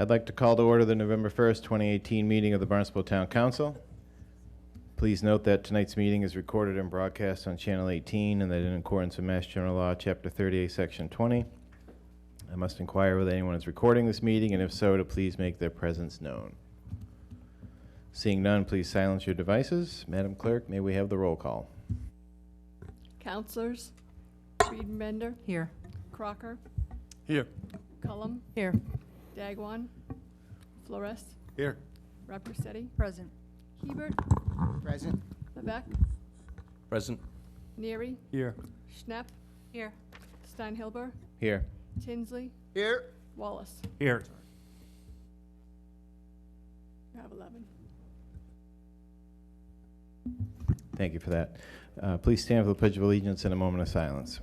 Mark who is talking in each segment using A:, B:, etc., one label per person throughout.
A: I'd like to call to order the November 1st, 2018 meeting of the Barnstable Town Council. Please note that tonight's meeting is recorded and broadcast on Channel 18 and that in accordance with Mass General Law, Chapter 38, Section 20, I must inquire whether anyone is recording this meeting, and if so, to please make their presence known. Seeing none, please silence your devices. Madam Clerk, may we have the roll call?
B: Councilors: Friedenbender.
C: Here.
B: Crocker.
D: Here.
B: Cullum.
C: Here.
B: Dagwan. Flores.
D: Here.
B: Rapperstetti.
C: Present.
B: Hebert.
D: Present.
B: Levesque.
D: Present.
B: Neary.
D: Here.
B: Schnepp.
C: Here.
B: Steinhilber.
A: Here.
B: Tinsley.
D: Here.
B: Wallace.
D: Here.
B: You have 11.
A: Thank you for that. Please stand for the Pledge of Allegiance and a moment of silence.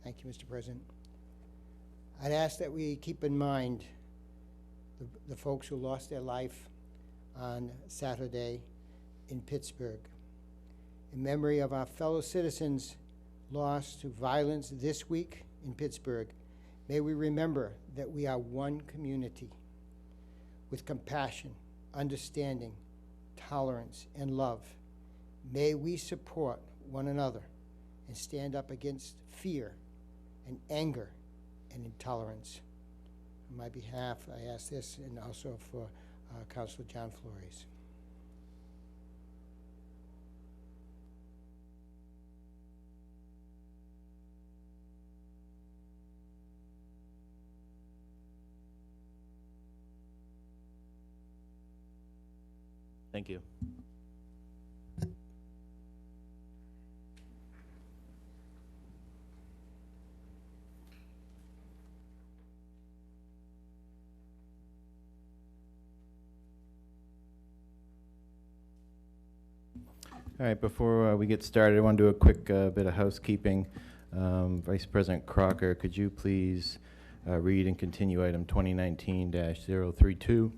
E: Thank you, Mr. President. I'd ask that we keep in mind the folks who lost their life on Saturday in Pittsburgh. In memory of our fellow citizens lost to violence this week in Pittsburgh, may we remember that we are one community with compassion, understanding, tolerance, and love. May we support one another and stand up against fear and anger and intolerance. On my behalf, I ask this, and also for Councilor John Flores.
A: Thank you. All right, before we get started, I want to do a quick bit of housekeeping. Vice President Crocker, could you please read and continue item 2019-032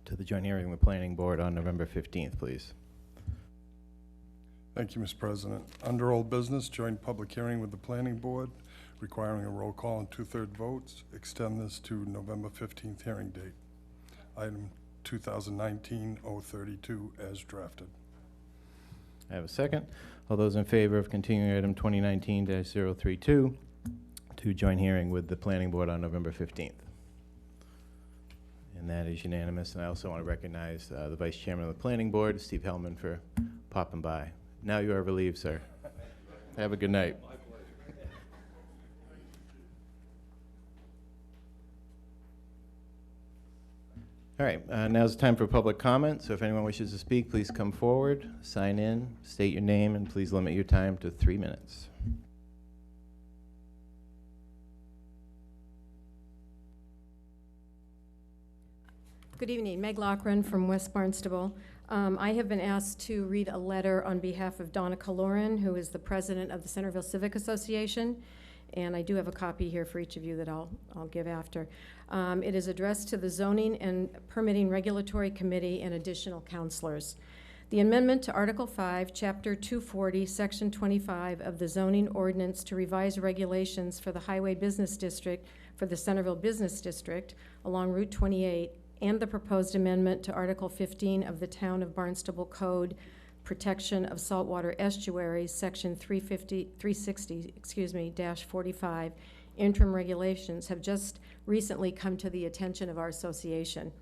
A: to the joint hearing of the Planning Board on November 15th, please?
D: Thank you, Mr. President. Under old business, joint public hearing with the Planning Board, requiring a roll call and 2/3 votes. Extend this to November 15th hearing date. Item 2019-032 as drafted.
A: I have a second. All those in favor of continuing item 2019-032 to joint hearing with the Planning Board on November 15th? And that is unanimous. And I also want to recognize the Vice Chairman of the Planning Board, Steve Hellman, for popping by. Now you are relieved, sir. Have a good night. All right, now's the time for public comment. So if anyone wishes to speak, please come forward, sign in, state your name, and please limit your time to 3 minutes.
C: Good evening. Meg Loughran from West Barnstable. I have been asked to read a letter on behalf of Donna Kaloran, who is the president of the Centerville Civic Association, and I do have a copy here for each of you that I'll give after. It is addressed to the Zoning and Permitting Regulatory Committee and additional counselors. The amendment to Article 5, Chapter 240, Section 25 of the Zoning Ordinance to revise regulations for the Highway Business District for the Centerville Business District along Route 28, and the proposed amendment to Article 15 of the Town of Barnstable Code Protection of Saltwater Estuaries, Section 360-45, interim regulations have just recently come to the attention of our association.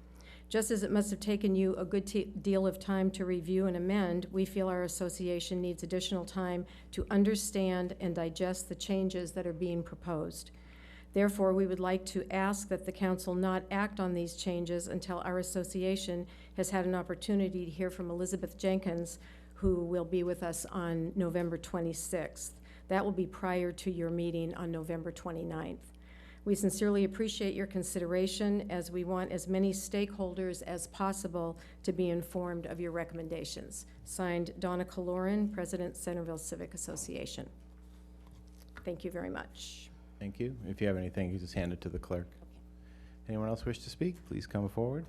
C: Just as it must have taken you a good deal of time to review and amend, we feel our association needs additional time to understand and digest the changes that are being proposed. Therefore, we would like to ask that the council not act on these changes until our association has had an opportunity to hear from Elizabeth Jenkins, who will be with us on November 26th. That will be prior to your meeting on November 29th. We sincerely appreciate your consideration, as we want as many stakeholders as possible to be informed of your recommendations. Signed, Donna Caloran, President, Centerville Civic Association. Thank you very much.
A: Thank you. If you have anything, you just hand it to the clerk. Anyone else wish to speak? Please come forward.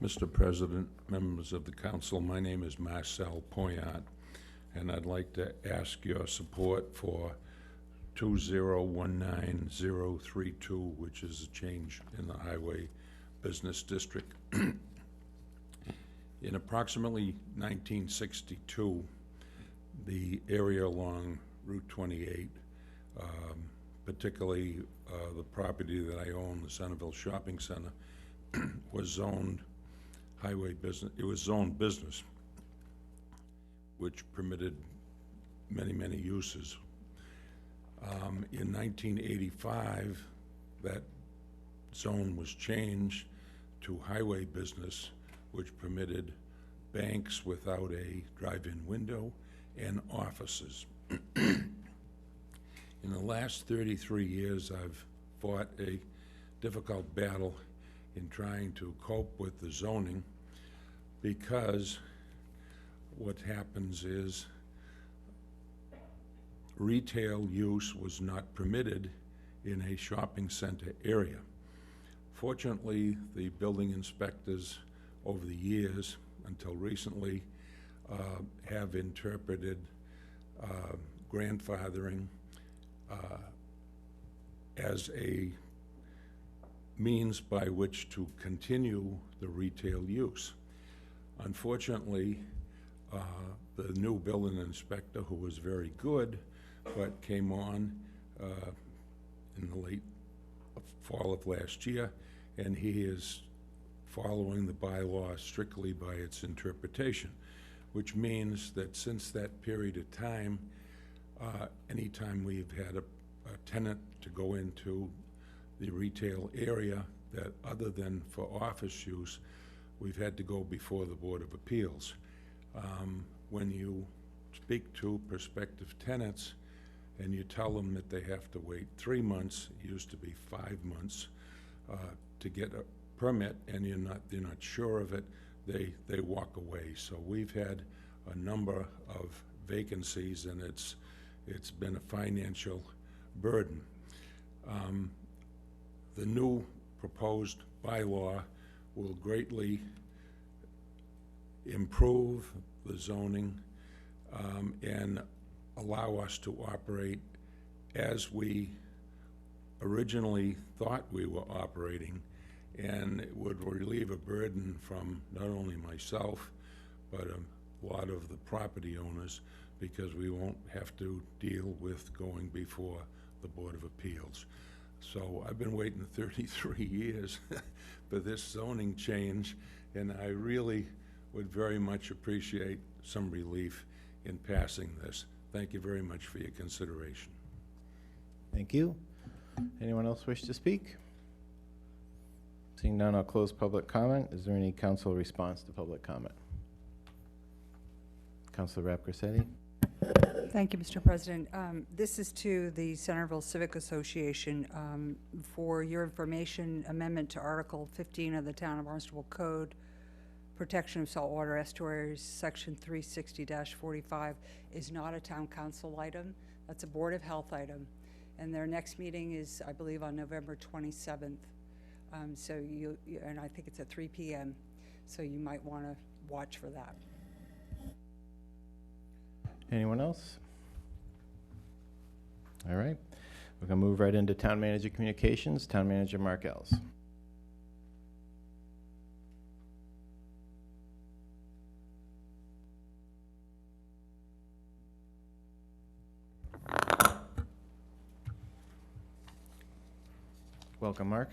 F: Mr. President, members of the council, my name is Marcel Poyant, and I'd like to ask your support for 2019032, which is a change in the Highway Business District. In approximately 1962, the area along Route 28, particularly the property that I own, the Centerville Shopping Center, was zoned highway business. It was zoned business, which permitted many, many uses. In 1985, that zone was changed to highway business, which permitted banks without a drive-in window and offices. In the last 33 years, I've fought a difficult battle in trying to cope with the zoning, because what happens is retail use was not permitted in a shopping center area. Fortunately, the building inspectors over the years, until recently, have interpreted grandfathering as a means by which to continue the retail use. Unfortunately, the new building inspector, who was very good, but came on in the late fall of last year, and he is following the bylaw strictly by its interpretation, which means that since that period of time, anytime we've had a tenant to go into the retail area that, other than for office use, we've had to go before the Board of Appeals. When you speak to prospective tenants and you tell them that they have to wait 3 months, it used to be 5 months, to get a permit, and they're not sure of it, they walk away. So we've had a number of vacancies, and it's been a financial burden. The new proposed bylaw will greatly improve the zoning and allow us to operate as we originally thought we were operating, and it would relieve a burden from not only myself, but a lot of the property owners, because we won't have to deal with going before the Board of Appeals. So I've been waiting 33 years for this zoning change, and I really would very much appreciate some relief in passing this. Thank you very much for your consideration.
A: Thank you. Anyone else wish to speak? Seeing none, I'll close public comment. Is there any council response to public comment? Councilor Rapcorsetti?
G: Thank you, Mr. President. This is to the Centerville Civic Association. For your information, amendment to Article 15 of the Town of Barnstable Code, Protection of Saltwater Estuaries, Section 360-45, is not a town council item. That's a Board of Health item. And their next meeting is, I believe, on November 27th. And I think it's at 3 p.m. So you might want to watch for that.
A: Anyone else? All right. We're going to move right into Town Manager Communications. Town Manager Mark Ells. Welcome, Mark.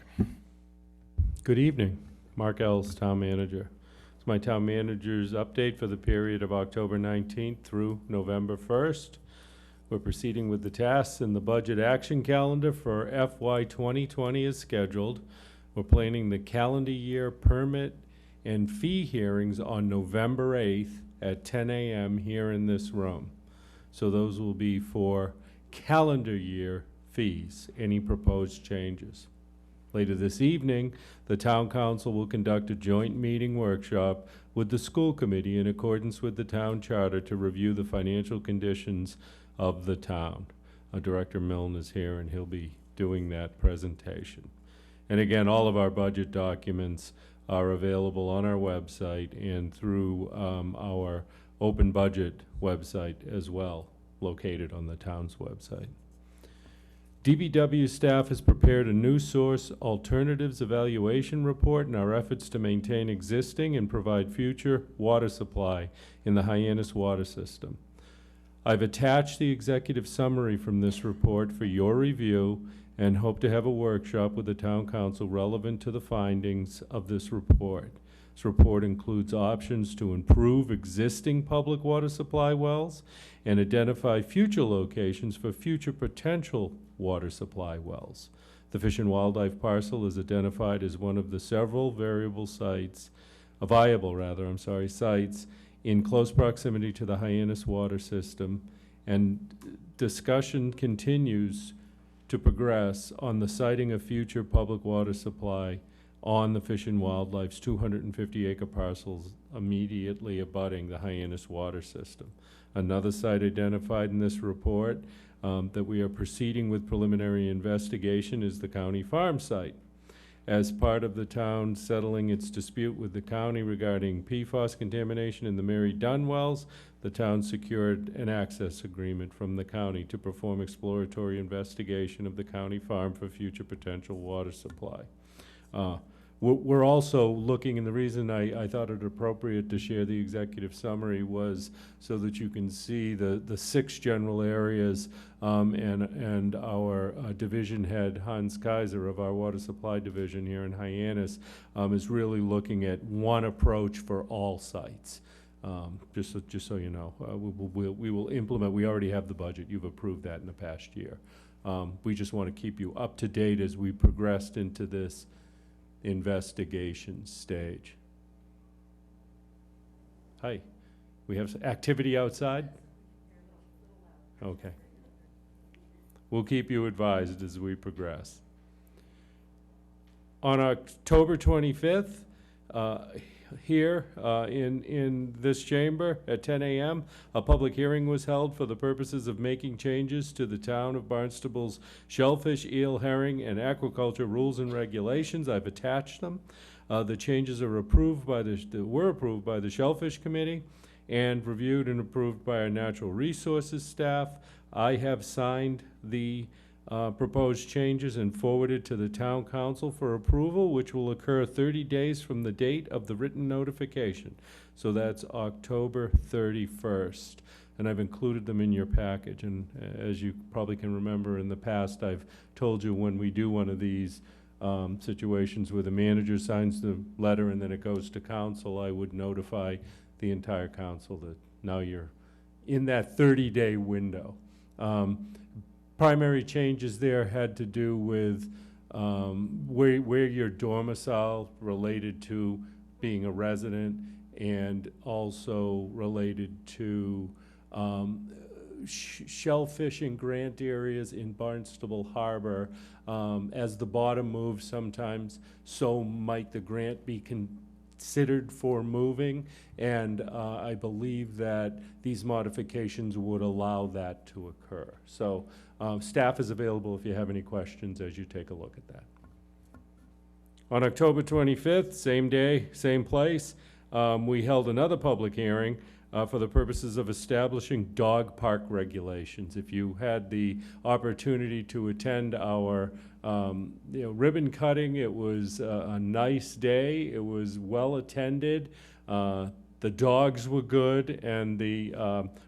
H: Good evening. Mark Ells, Town Manager. It's my Town Manager's update for the period of October 19th through November 1st. We're proceeding with the tasks in the budget action calendar for FY 2020 as scheduled. We're planning the calendar year permit and fee hearings on November 8th at 10 a.m. here in this room. So those will be for calendar year fees, any proposed changes. Later this evening, the Town Council will conduct a joint meeting workshop with the school committee in accordance with the town charter to review the financial conditions of the town. Director Milne is here and he'll be doing that presentation. And again, all of our budget documents are available on our website and through our open budget website as well, located on the town's website. DBW staff has prepared a new source alternatives evaluation report in our efforts to maintain existing and provide future water supply in the Hyannis water system. I've attached the executive summary from this report for your review and hope to have a workshop with the town council relevant to the findings of this report. This report includes options to improve existing public water supply wells and identify future locations for future potential water supply wells. The Fish and Wildlife parcel is identified as one of the several viable sites in close proximity to the Hyannis water system, and discussion continues to progress on the siting of future public water supply on the Fish and Wildlife's 250-acre parcels immediately abutting the Hyannis water system. Another site identified in this report that we are proceeding with preliminary investigation is the county farm site. As part of the town settling its dispute with the county regarding PFAS contamination in the Mary Dunn wells, the town secured an access agreement from the county to perform exploratory investigation of the county farm for future potential water supply. We're also looking, and the reason I thought it appropriate to share the executive summary was so that you can see the 6 general areas, and our division head, Hans Kaiser of our water supply division here in Hyannis, is really looking at one approach for all sites. Just so you know, we will implement, we already have the budget, you've approved that in the past year. We just want to keep you up to date as we progressed into this investigation stage. Hi, we have activity outside? Okay. We'll keep you advised as we progress. On October 25th, here in this chamber at 10 a.m., a public hearing was held for the purposes of making changes to the town of Barnstable's shellfish, eel, herring, and aquaculture rules and regulations. I've attached them. The changes are were approved by the Shellfish Committee and reviewed and approved by our Natural Resources staff. I have signed the proposed changes and forwarded to the town council for approval, which will occur 30 days from the date of the written notification. So that's October 31st. And I've included them in your package. And as you probably can remember, in the past, I've told you when we do one of these situations where the manager signs the letter and then it goes to council, I would notify the entire council that now you're in that 30-day window. Primary changes there had to do with where your domicile related to being a resident, and also related to shellfishing grant areas in Barnstable Harbor. As the bottom moves sometimes, so might the grant be considered for moving, and I believe that these modifications would allow that to occur. So staff is available if you have any questions as you take a look at that. On October 25th, same day, same place, we held another public hearing for the purposes of establishing dog park regulations. If you had the opportunity to attend our ribbon cutting, it was a nice day. It was well attended. The dogs were good and the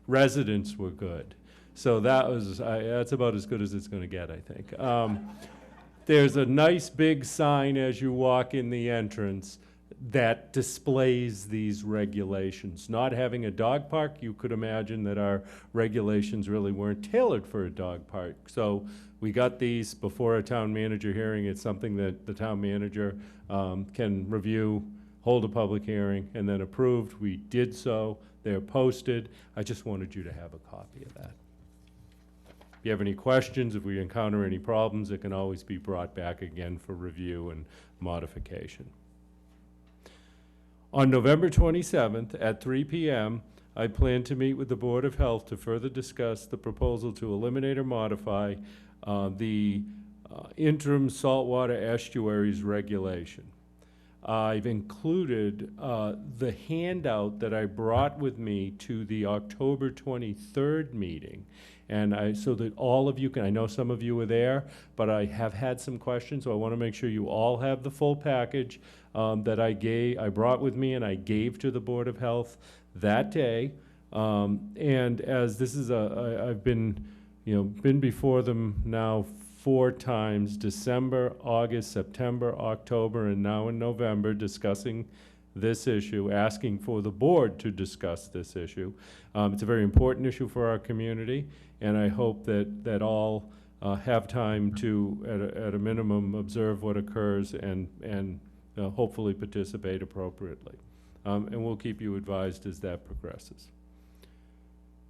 H: residents were good. So that's about as good as it's going to get, I think. There's a nice big sign as you walk in the entrance that displays these regulations. Not having a dog park, you could imagine that our regulations really weren't tailored for a dog park. So we got these before a town manager hearing. It's something that the town manager can review, hold a public hearing, and then approved. We did so. They're posted. I just wanted you to have a copy of that. If you have any questions, if we encounter any problems, it can always be brought back again for review and modification. On November 27th at 3 p.m., I plan to meet with the Board of Health to further discuss the proposal to eliminate or modify the interim saltwater estuaries regulation. I've included the handout that I brought with me to the October 23rd meeting. And so that all of you can, I know some of you were there, but I have had some questions, so I want to make sure you all have the full package that I brought with me and I gave to the Board of Health that day. And as this is I've been before them now 4 times, December, August, September, October, and now in November, discussing this issue, asking for the board to discuss this issue. It's a very important issue for our community, and I hope that all have time to, at a minimum, observe what occurs and hopefully participate appropriately. And we'll keep you advised as that progresses.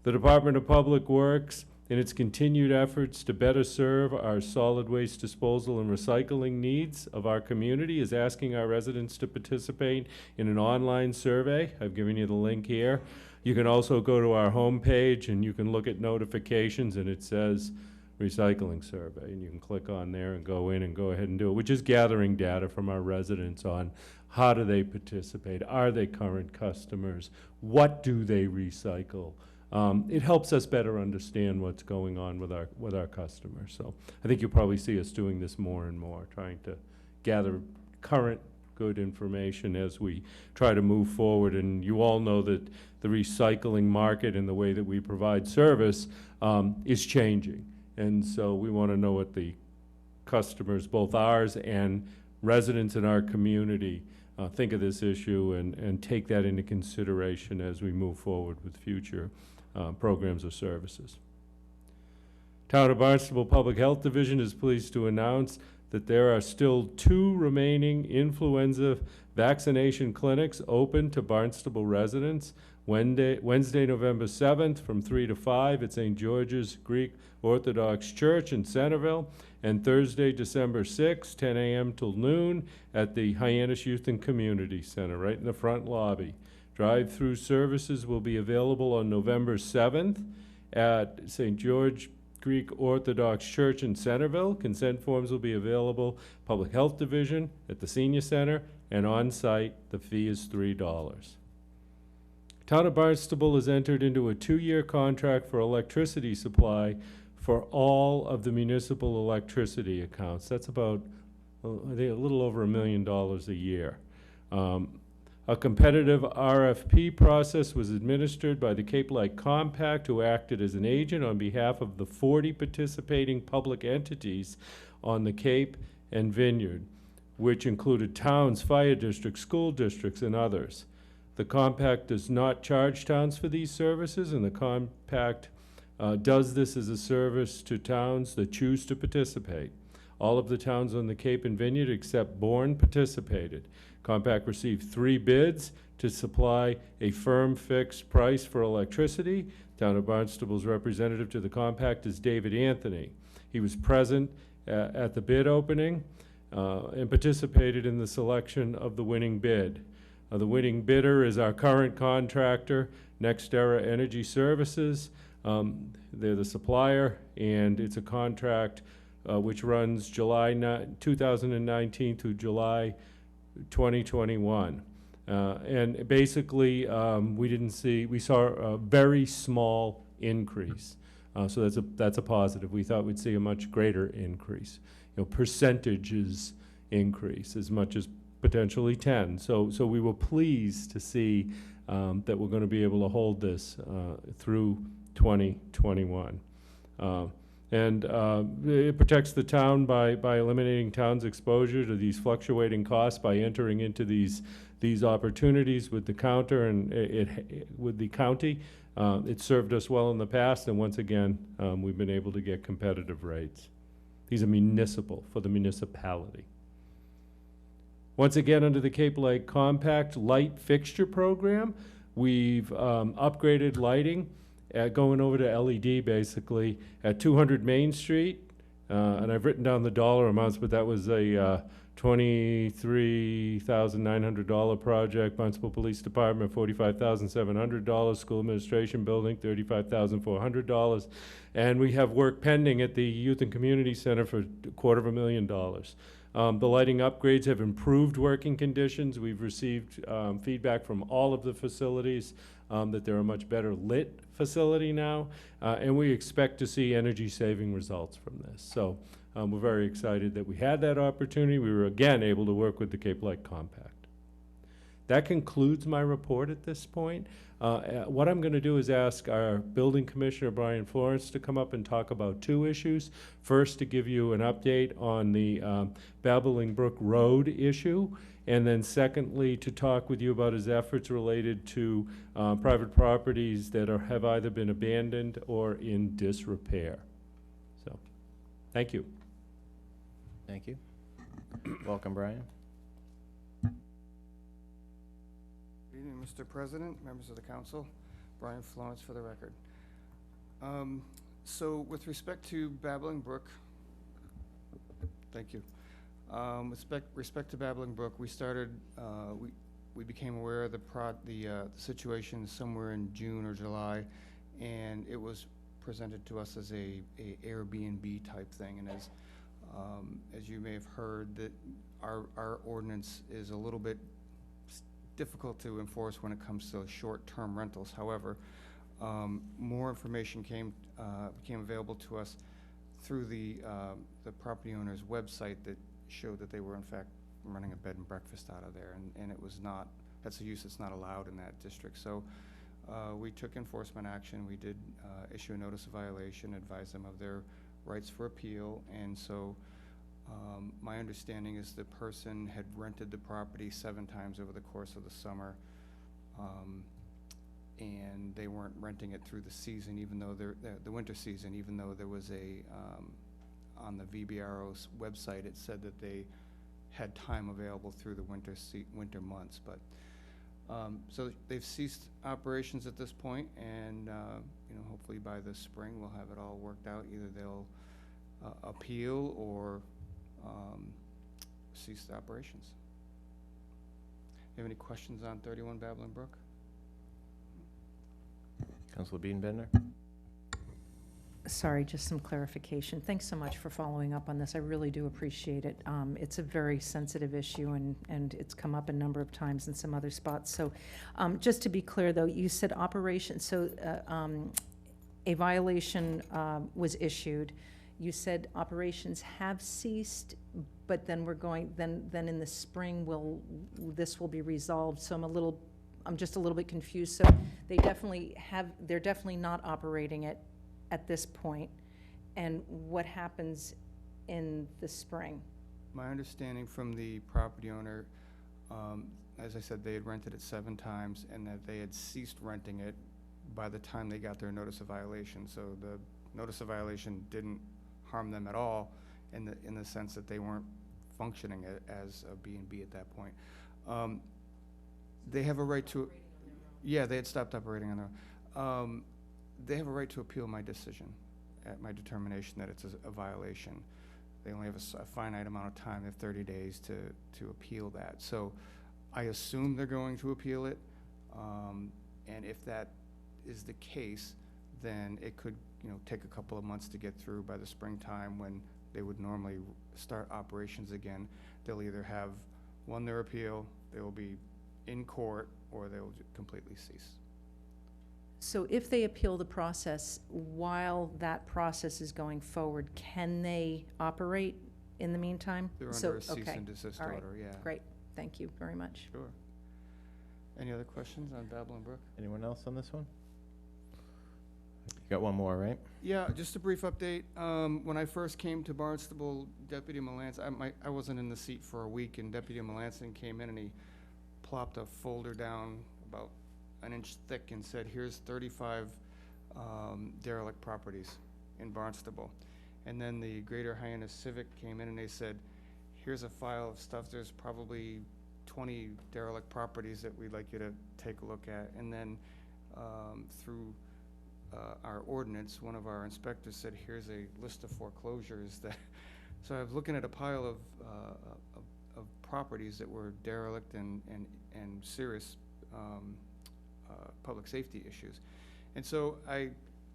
H: The Department of Public Works, in its continued efforts to better serve our solid waste disposal and recycling needs of our community, is asking our residents to participate in an online survey. I've given you the link here. You can also go to our homepage and you can look at notifications, and it says recycling survey, and you can click on there and go in and go ahead and do it. We're just gathering data from our residents on how do they participate, are they current customers, what do they recycle. It helps us better understand what's going on with our customers. So I think you'll probably see us doing this more and more, trying to gather current good information as we try to move forward. And you all know that the recycling market and the way that we provide service is changing. And so we want to know what the customers, both ours and residents in our community, think of this issue and take that into consideration as we move forward with future programs or services. Town of Barnstable Public Health Division is pleased to announce that there are still 2 remaining influenza vaccination clinics open to Barnstable residents. Wednesday, November 7th from 3 to 5 at St. George's Greek Orthodox Church in Centerville, and Thursday, December 6th, 10 a.m. till noon at the Hyannis Youth and Community Center, right in the front lobby. Drive-through services will be available on November 7th at St. George Greek Orthodox Church in Centerville. Consent forms will be available Public Health Division at the Senior Center, and on-site, the fee is $3. Town of Barnstable has entered into a 2-year contract for electricity supply for all of the municipal electricity accounts. That's about, I think, a little over $1 million a year. A competitive RFP process was administered by the Cape Light Compact, who acted as an agent on behalf of the 40 participating public entities on the Cape and Vineyard, which included towns, fire districts, school districts, and others. The compact does not charge towns for these services, and the compact does this as a service to towns that choose to participate. All of the towns on the Cape and Vineyard except Bourne participated. Compact received 3 bids to supply a firm fixed price for electricity. Town of Barnstable's representative to the compact is David Anthony. He was present at the bid opening and participated in the selection of the winning bid. The winning bidder is our current contractor, NextEra Energy Services. They're the supplier, and it's a contract which runs July 2019 through July 2021. And basically, we saw a very small increase. So that's a positive. We thought we'd see a much greater increase. Percentages increase as much as potentially 10. So we were pleased to see that we're going to be able to hold this through 2021. And it protects the town by eliminating town's exposure to these fluctuating costs by entering into these opportunities with the counter and with the county. It served us well in the past, and once again, we've been able to get competitive rates. These are municipal, for the municipality. Once again, under the Cape Lake Compact Light Fixture Program, we've upgraded lighting, going over to LED basically, at 200 Main Street. And I've written down the dollar amounts, but that was a $23,900 project. Barnstable Police Department, $45,700. School Administration Building, $35,400. And we have work pending at the Youth and Community Center for $250,000. The lighting upgrades have improved working conditions. We've received feedback from all of the facilities that they're a much better lit facility now, and we expect to see energy-saving results from this. So we're very excited that we had that opportunity. We were again able to work with the Cape Lake Compact. That concludes my report at this point. What I'm going to do is ask our building commissioner, Brian Florence, to come up and talk about two issues. First, to give you an update on the Babbling Brook Road issue, and then secondly, to talk with you about his efforts related to private properties that have either been abandoned or in disrepair. So, thank you.
A: Thank you. Welcome, Brian.
I: Good evening, Mr. President, members of the council. Brian Florence for the record. So with respect to Babbling Brook, thank you. With respect to Babbling Brook, we started, we became aware of the situation somewhere in June or July, and it was presented to us as a Airbnb type thing. And as you may have heard, that our ordinance is a little bit difficult to enforce when it comes to short-term rentals. However, more information became available to us through the property owner's website that showed that they were in fact running a bed and breakfast out of there, and it was not, that's a use that's not allowed in that district. So we took enforcement action. We did issue a notice of violation, advise them of their rights for appeal, and so my understanding is the person had rented the property 7 times over the course of the summer, and they weren't renting it through the season, even though the winter season, even though there was a on the VBRO's website, it said that they had time available through the winter months. But so they've ceased operations at this point, and you know, hopefully by the spring we'll have it all worked out. Either they'll appeal or cease the operations. You have any questions on 31 Babbling Brook?
A: Councilor Bienbender?
J: Sorry, just some clarification. Thanks so much for following up on this. I really do appreciate it. It's a very sensitive issue, and it's come up a number of times in some other spots. So just to be clear, though, you said operation, so a violation was issued. You said operations have ceased, but then we're going, then in the spring this will be resolved. So I'm just a little bit confused. So they're definitely not operating it at this point, and what happens in the spring?
I: My understanding from the property owner, as I said, they had rented it 7 times, and that they had ceased renting it by the time they got their notice of violation. So the notice of violation didn't harm them at all, in the sense that they weren't functioning as a B&B at that point. They have a right to, yeah, they had stopped operating on their own. They have a right to appeal my decision, at my determination that it's a violation. They only have a finite amount of time, they have 30 days to appeal that. So I assume they're going to appeal it, and if that is the case, then it could, you know, take a couple of months to get through. By the springtime, when they would normally start operations again, they'll either have won their appeal, they will be in court, or they will completely cease.
J: So if they appeal the process, while that process is going forward, can they operate in the meantime?
I: They're
J: So,
I: under a cease
J: okay.
I: and desist
J: All right.
I: order, yeah.
J: Great, thank you very much.
I: Sure. Any other questions on Babbling Brook?
A: Anyone else on this one? You got one more, right?
I: Yeah, just a brief update. When I first came to Barnstable, Deputy Melanson, I wasn't in the seat for a week, and Deputy Melanson came in and he plopped a folder down about an inch thick and said, here's 35 derelict properties in Barnstable. And then the Greater Hyannis Civic came in and they said, here's a file of stuff, there's probably 20 derelict properties that we'd like you to take a look at. And then through our ordinance, one of our inspectors said, here's a list of foreclosures that, so I was looking at a pile of properties that were derelict and serious public safety issues. And so I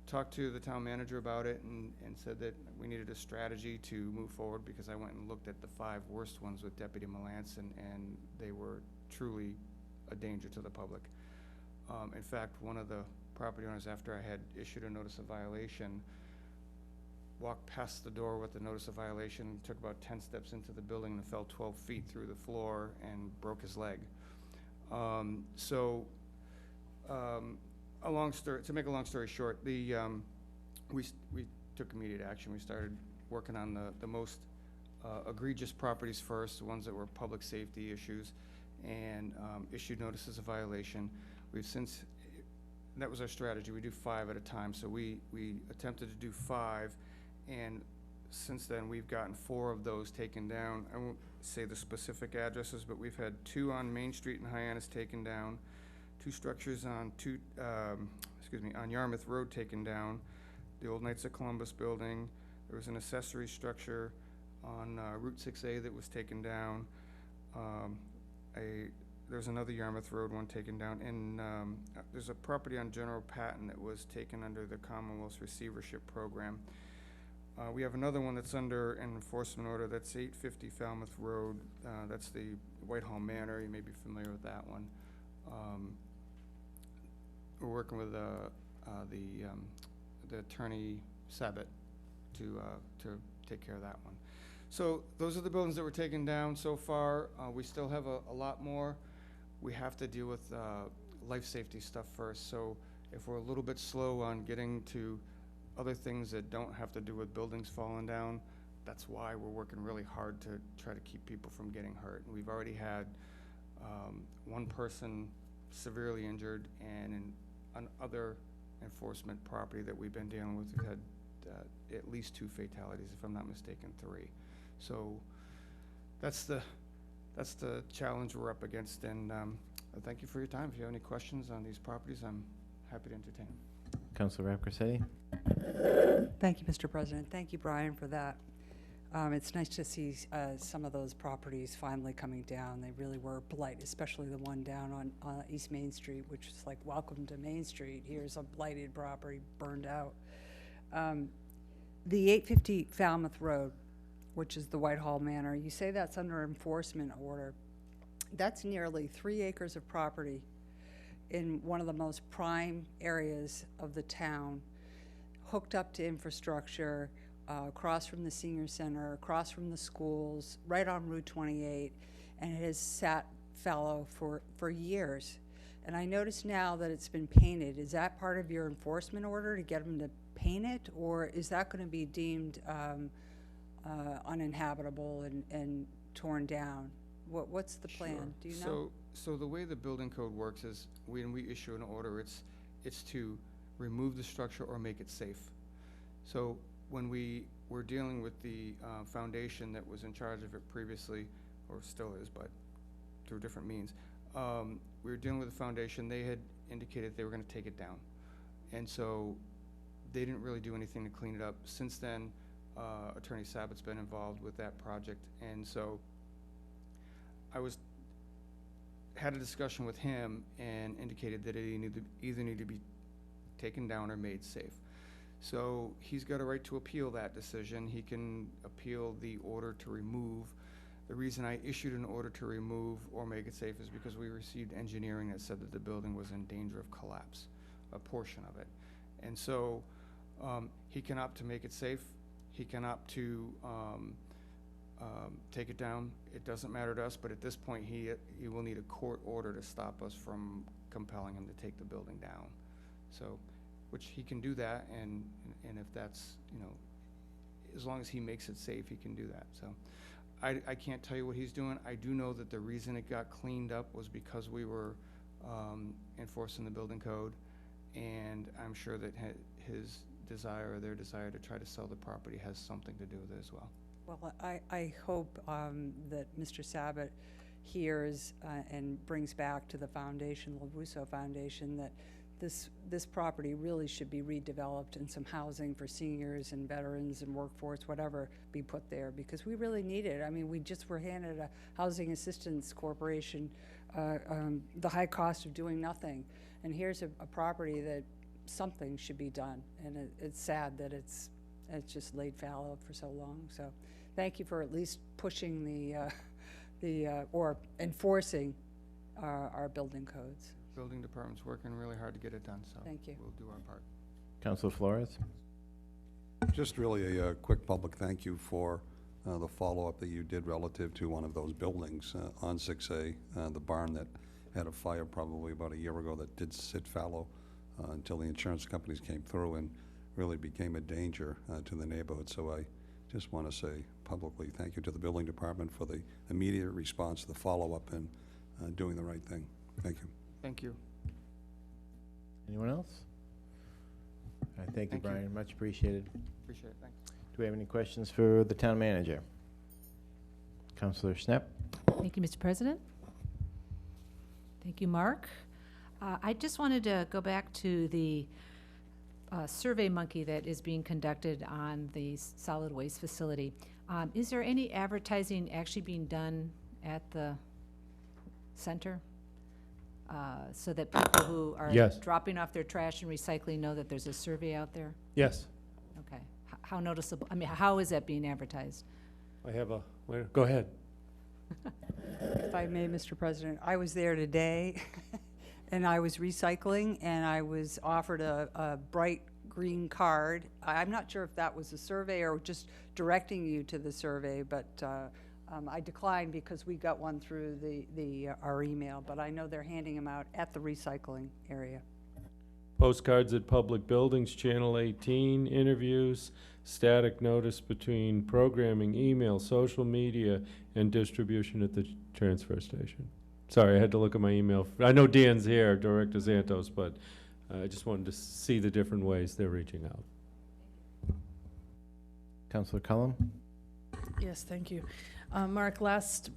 I: talked to the town manager about it and said that we needed a strategy to move forward, because I went and looked at the 5 worst ones with Deputy Melanson, and they were truly a danger to the public. In fact, one of the property owners, after I had issued a notice of violation, walked past the door with the notice of violation, took about 10 steps into the building and fell 12 feet through the floor and broke his leg. To make a long story short, we took immediate action. We started working on the most egregious properties first, the ones that were public safety issues, and issued notices of violation. We've since, that was our strategy, we do 5 at a time, so we attempted to do 5, and since then we've gotten 4 of those taken down. I won't say the specific addresses, but we've had 2 on Main Street in Hyannis taken down, 2 structures on on Yarmouth Road taken down, the old Knights of Columbus building. There was an accessory structure on Route 6A that was taken down. There's another Yarmouth Road one taken down, and there's a property on General Patton that was taken under the Commonwealth's receivership program. We have another one that's under an enforcement order. That's 850 Falmouth Road. That's the Whitehall Manor. You may be familiar with that one. We're working with the attorney Sabat to take care of that one. So those are the buildings that were taken down so far. We still have a lot more. We have to deal with life safety stuff first. So if we're a little bit slow on getting to other things that don't have to do with buildings falling down, that's why we're working really hard to try to keep people from getting hurt. And we've already had 1 person severely injured, and on other enforcement property that we've been dealing with, we've had at least 2 fatalities, if I'm not mistaken, 3. So that's the challenge we're up against, and thank you for your time. If you have any questions on these properties, I'm happy to entertain them.
A: Councilor Rapcarsetti?
G: Thank you, Mr. President. Thank you, Brian, for that. It's nice to see some of those properties finally coming down. They really were blight, especially the one down on East Main Street, which is like, welcome to Main Street. Here's a blighted property burned out. The 850 Falmouth Road, which is the Whitehall Manor, you say that's under enforcement order. That's nearly 3 acres of property in one of the most prime areas of the town, hooked up to infrastructure, across from the senior center, across from the schools, right on Route 28, and it has sat fallow for years. And I notice now that it's been painted. Is that part of your enforcement order to get them to paint it, or is that going to be deemed uninhabitable and torn down? What's the plan?
I: Sure.
G: Do you know?
I: So the way the building code works is when we issue an order, it's to remove the structure or make it safe. So when we were dealing with the foundation that was in charge of it previously, or still is, but through different means, we were dealing with the foundation. They had indicated they were going to take it down, and so they didn't really do anything to clean it up. Since then, Attorney Sabat's been involved with that project, and so I had a discussion with him and indicated that it either need to be taken down or made safe. So he's got a right to appeal that decision. He can appeal the order to remove. The reason I issued an order to remove or make it safe is because we received engineering that said that the building was in danger of collapse, a portion of it. And so he can opt to make it safe. He can opt to take it down. It doesn't matter to us, but at this point he will need a court order to stop us from compelling him to take the building down. So which he can do that, and if that's, you know, as long as he makes it safe, he can do that, so. I can't tell you what he's doing. I do know that the reason it got cleaned up was because we were enforcing the building code, and I'm sure that his desire or their desire to try to sell the property has something to do with it as well.
G: Well, I hope that Mr. Sabat hears and brings back to the foundation, La Russo Foundation, that this property really should be redeveloped and some housing for seniors and veterans and workforce, whatever, be put there, because we really need it. I mean, we just were handed a housing assistance corporation, the high cost of doing nothing. And here's a property that something should be done, and it's sad that it's just laid fallow for so long. So thank you for at least pushing or enforcing our building codes.
I: Building department's working really hard to get it done, so.
G: Thank you.
I: We'll do our part.
A: Councilor Flores?
K: Just really a quick public thank you for the follow-up that you did relative to one of those buildings on 6A, the barn that had a fire probably about a year ago that did sit fallow until the insurance companies came through and really became a danger to the neighborhood. So I just want to say publicly thank you to the building department for the immediate response, the follow-up, and doing the right thing. Thank you.
I: Thank you.
A: Anyone else? All right, thank you,
I: Thank you.
A: Brian. Much appreciated.
I: Appreciate it, thanks.
A: Do we have any questions for the town manager? Councilor Schnapp?
L: Thank you, Mr. President. Thank you, Mark. I just wanted to go back to the Survey Monkey that is being conducted on the solid waste facility. Is there any advertising actually being done at the center? So that people who are
H: Yes.
L: dropping off their trash and recycling know that there's a survey out there?
H: Yes,
L: Okay. How noticeable, I mean, how is that being advertised?
H: I have go ahead.
G: If I may, Mr. President, I was there today, and I was recycling, and I was offered a bright green card. I'm not sure if that was a survey or just directing you to the survey, but I declined because we got one through our email, but I know they're handing them out at the recycling area.
H: Postcards at public buildings, Channel 18, interviews, static notice between programming, email, social media, and distribution at the transfer station. Sorry, I had to look at my email. I know Dan's here, Director Santos, but I just wanted to see the different ways they're reaching out.
A: Councilor Cullum?
M: Yes, thank you. Mark, last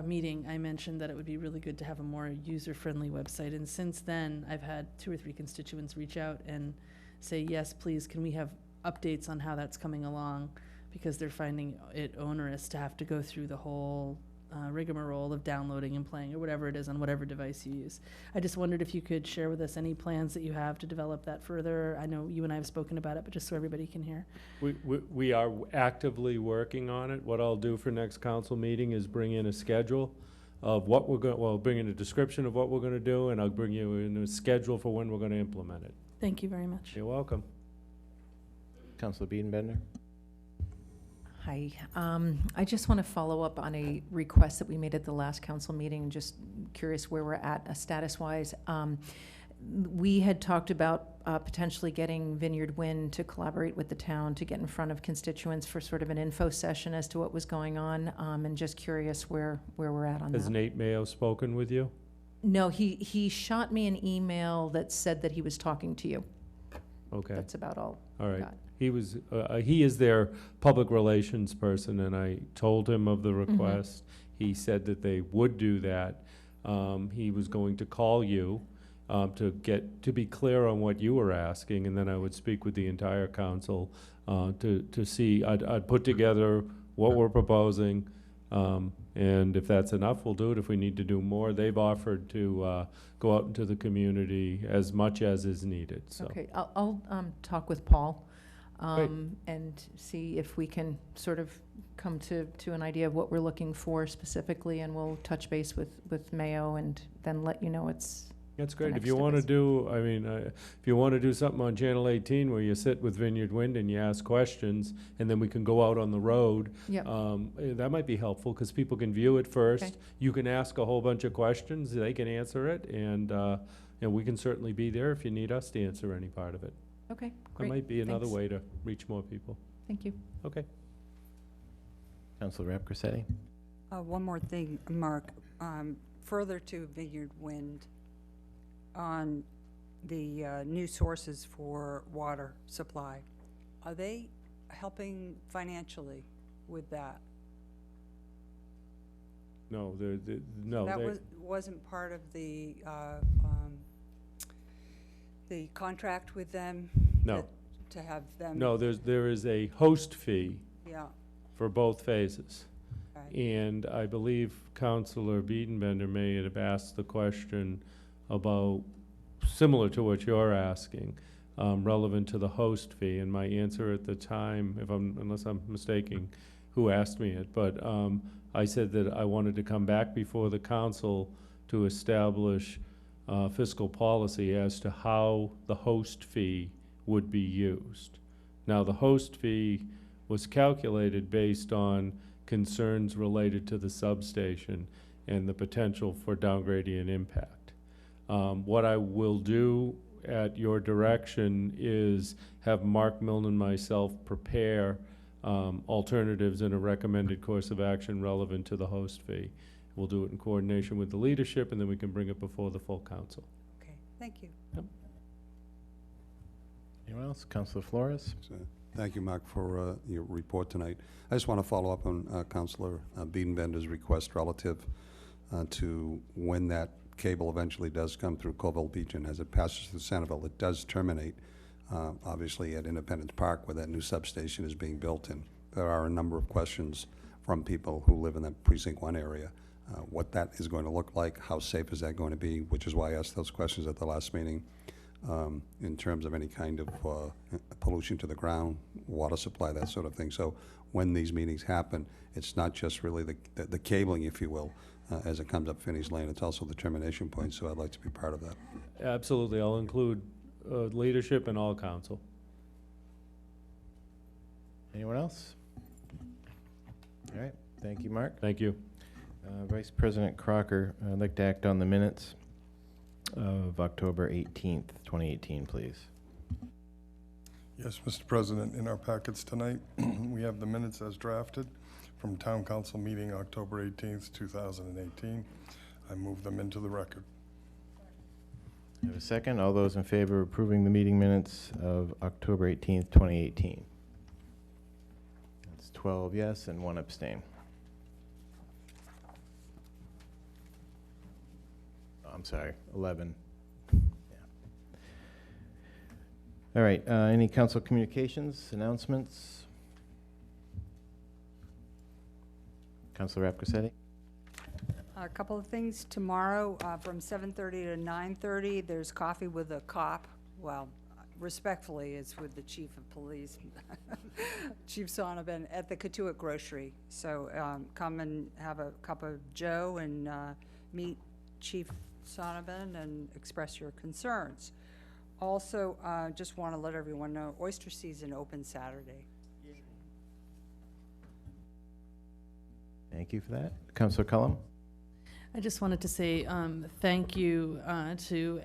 M: meeting, I mentioned that it would be really good to have a more user-friendly website, and since then, I've had 2 or 3 constituents reach out and say, yes, please, can we have updates on how that's coming along, because they're finding it onerous to have to go through the whole rigmarole of downloading and playing, or whatever it is on whatever device you use. I just wondered if you could share with us any plans that you have to develop that further. I know you and I have spoken about it, but just so everybody can hear.
H: We are actively working on it. What I'll do for next council meeting is bring in a schedule of what we're going, well, bring in a description of what we're going to do, and I'll bring you in a schedule for when we're going to implement it.
M: Thank you very much.
H: You're welcome.
A: Councilor Biedenbender?
J: Hi. I just want to follow up on a request that we made at the last council meeting, just curious where we're at status-wise. We had talked about potentially getting Vineyard Wind to collaborate with the town to get in front of constituents for sort of an info session as to what was going on, and just curious where we're at on that.
H: Has Nate Mayo spoken with you?
J: No, he shot me an email that said that he was talking to you.
H: Okay.
J: That's about all.
H: All
J: I
H: right.
J: got.
H: He is their public relations person, and I told him of the request. He said that they would do that. He was going to call you to be clear on what you were asking, and then I would speak with the entire council to see. I'd put together what we're proposing, and if that's enough, we'll do it. If we need to do more, they've offered to go out into the community as much as is needed. So.
J: Okay, I'll talk with Paul.
H: Great.
J: And see if we can sort of come to an idea of what we're looking for specifically, and we'll touch base with Mayo and then let you know it's.
H: That's great. If
J: next
H: you
J: step
H: want to
J: is-
H: do, I mean, if you want to do something on Channel 18 where you sit with Vineyard Wind and you ask questions, and then we can go out on the road,
J: Yep.
H: that might be helpful because people can view it first.
J: Okay.
H: You can ask a whole bunch of questions, they can answer it, and we can certainly be there if you need us to answer any part of it.
J: Okay,
H: That
J: great.
H: might be another
J: Thanks.
H: way to reach more people.
J: Thank you.
H: Okay.
A: Councilor Rapcorsetti?
G: One more thing, Mark. Further to Vineyard Wind, on the new sources for water supply, are they helping financially with that?
H: No, no.
G: That
H: they-
G: wasn't part of the contract with them?
H: No.
G: that- To have them?
H: No, there is a host fee
G: Yeah,
H: for both phases.
G: okay.
H: And I believe Counselor Biedenbender may have asked the question about, similar to what you're asking, relevant to the host fee. And my answer at the time, unless I'm mistaken, who asked me it, but I said that I wanted to come back before the council to establish fiscal policy as to how the host fee would be used. Now, the host fee was calculated based on concerns related to the substation and the potential for downgradient impact. What I will do at your direction is have Mark Milne and myself prepare alternatives and a recommended course of action relevant to the host fee. We'll do it in coordination with the leadership, and then we can bring it before the full council.
G: Okay, thank you.
A: Anyone else? Councilor Flores?
K: So, thank you, Mark, for your report tonight. I just want to follow up on Councilor Biedenbender's request relative to when that cable eventually does come through Colville Beach, and as it passes through Centerville, it does terminate, obviously, at Independence Park, where that new substation is being built. And there are a number of questions from people who live in that Precinct 1 area, what that is going to look like, how safe is that going to be, which is why I asked those questions at the last meeting. In terms of any kind of pollution to the ground, water supply, that sort of thing. So when these meetings happen, it's not just really the cabling, if you will, as it comes up Finney's Lane, it's also the termination point, so I'd like to be part of that.
H: Absolutely, I'll include leadership and all council.
A: Anyone else? All right, thank you, Mark.
H: Thank you.
A: Vice President Crocker, I'd like to act on the minutes of October 18th, 2018, please.
D: Yes, Mr. President, in our packets tonight, we have the minutes as drafted from Town Council meeting October 18th, 2018. I move them into the record.
A: I have a second. All those in favor of approving the meeting minutes of October 18th, 2018? That's 12 yes and 1 abstain. I'm sorry, 11. Yeah. All right, any council communications, announcements? Councilor Rapcorsetti?
G: A couple of things. Tomorrow, from 7:30 to 9:30, there's coffee with a cop. Well, respectfully, it's with the chief of police, Chief Sonovan, at the Katuitt Grocery. So come and have a cup of joe and meet Chief Sonovan and express your concerns. Also, just want to let everyone know, oyster season opens Saturday.
A: Thank you for that. Councilor Cullum?
M: I just wanted to say thank you to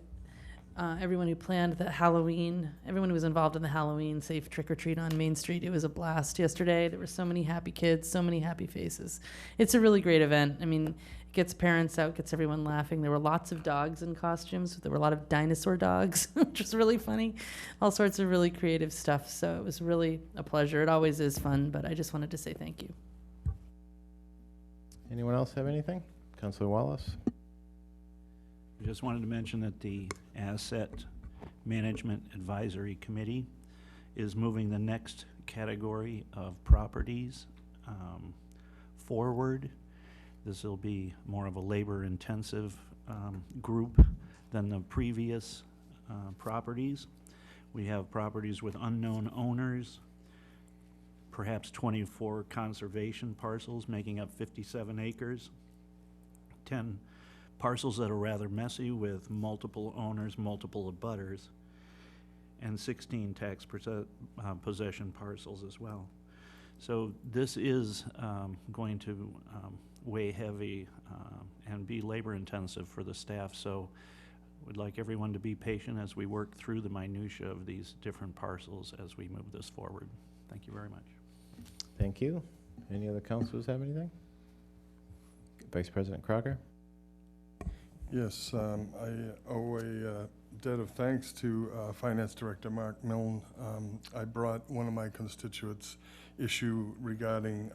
M: everyone who planned the Halloween, everyone who was involved in the Halloween safe trick-or-treat on Main Street. It was a blast yesterday. There were so many happy kids, so many happy faces. It's a really great event. I mean, it gets parents out, gets everyone laughing. There were lots of dogs in costumes. There were a lot of dinosaur dogs, which was really funny. All sorts of really creative stuff. So it was really a pleasure. It always is fun, but I just wanted to say thank you.
A: Anyone else have anything? Councilor Wallace?
N: I just wanted to mention that the Asset Management Advisory Committee is moving the next category of properties forward. This will be more of a labor-intensive group than the previous properties. We have properties with unknown owners, perhaps 24 conservation parcels making up 57 acres, 10 parcels that are rather messy with multiple owners, multiple abutters, and 16 tax possession parcels as well. So this is going to weigh heavy and be labor intensive for the staff. So would like everyone to be patient as we work through the minutia of these different parcels as we move this forward. Thank you very much.
A: Thank you. Any other councilors have anything? Vice President Crocker?
D: Yes, I owe a debt of thanks to Finance Director Mark Milne. I brought one of my constituents' issue regarding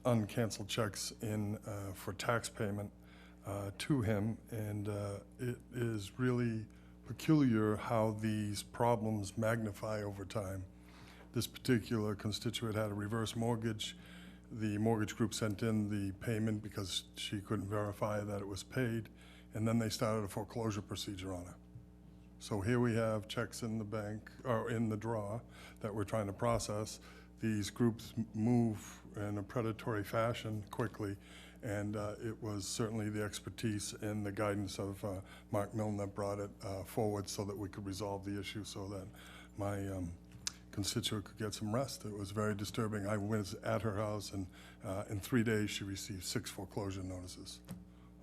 D: uncanceled checks in for tax payment to him, and it is really peculiar how these problems magnify over time. This particular constituent had a reverse mortgage. The mortgage group sent in the payment because she couldn't verify that it was paid, and then they started a foreclosure procedure on her. So here we have checks in the bank, or in the draw, that we're trying to process. These groups move in a predatory fashion quickly, and it was certainly the expertise and the guidance of Mark Milne that brought it forward so that we could resolve the issue so that my constituent could get some rest. It was very disturbing. I was at her house, and in 3 days she received 6 foreclosure notices.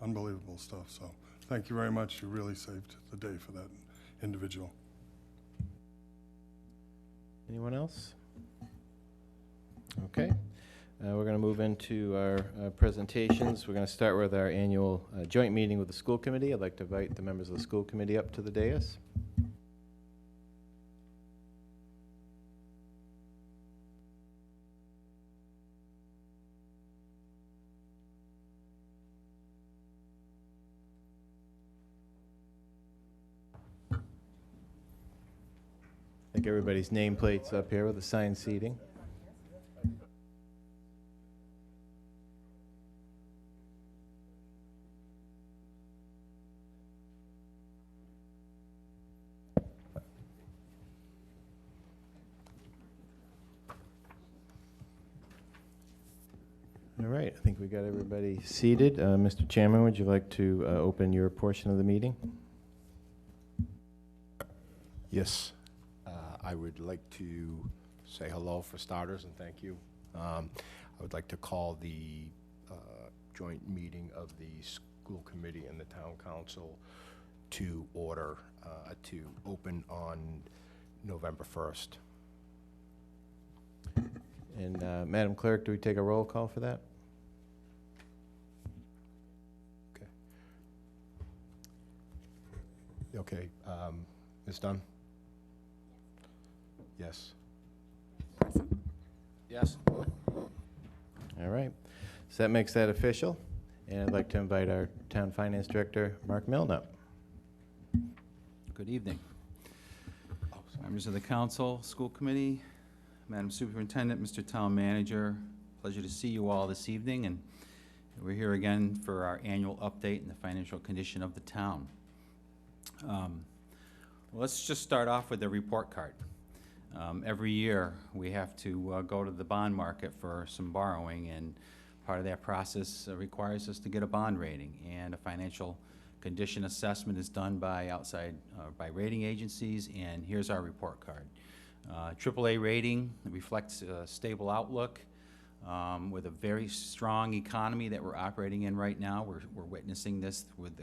D: Unbelievable stuff. So thank you very much. You really saved the day for that individual.
A: Anyone else? Okay. We're going to move into our presentations. We're going to start with our annual joint meeting with the school committee. I'd like to invite the members of the school committee up to the dais. I think everybody's nameplates up here with assigned seating. All right, I think we got everybody seated. Mr. Chairman, would you like to open your portion of the meeting?
O: Yes. I would like to say hello for starters and thank you. I would like to call the joint meeting of the school committee and the town council to order to open on November 1st.
A: And Madam Clerk, do we take a roll call for that?
O: Okay. Ms. Dunn? Yes. Yes.
A: All right. So that makes that official. And I'd like to invite our Town Finance Director, Mark Milne, up.
P: Good evening. Members of the council, school committee, Madam Superintendent, Mr. Town Manager, pleasure to see you all this evening, and we're here again for our annual update in the financial condition of the town. Let's just start off with the report card. Every year we have to go to the bond market for some borrowing, and part of that process requires us to get a bond rating, and a financial condition assessment is done by outside by rating agencies, and here's our report card. AAA rating reflects a stable outlook with a very strong economy that we're operating in right now. We're witnessing this with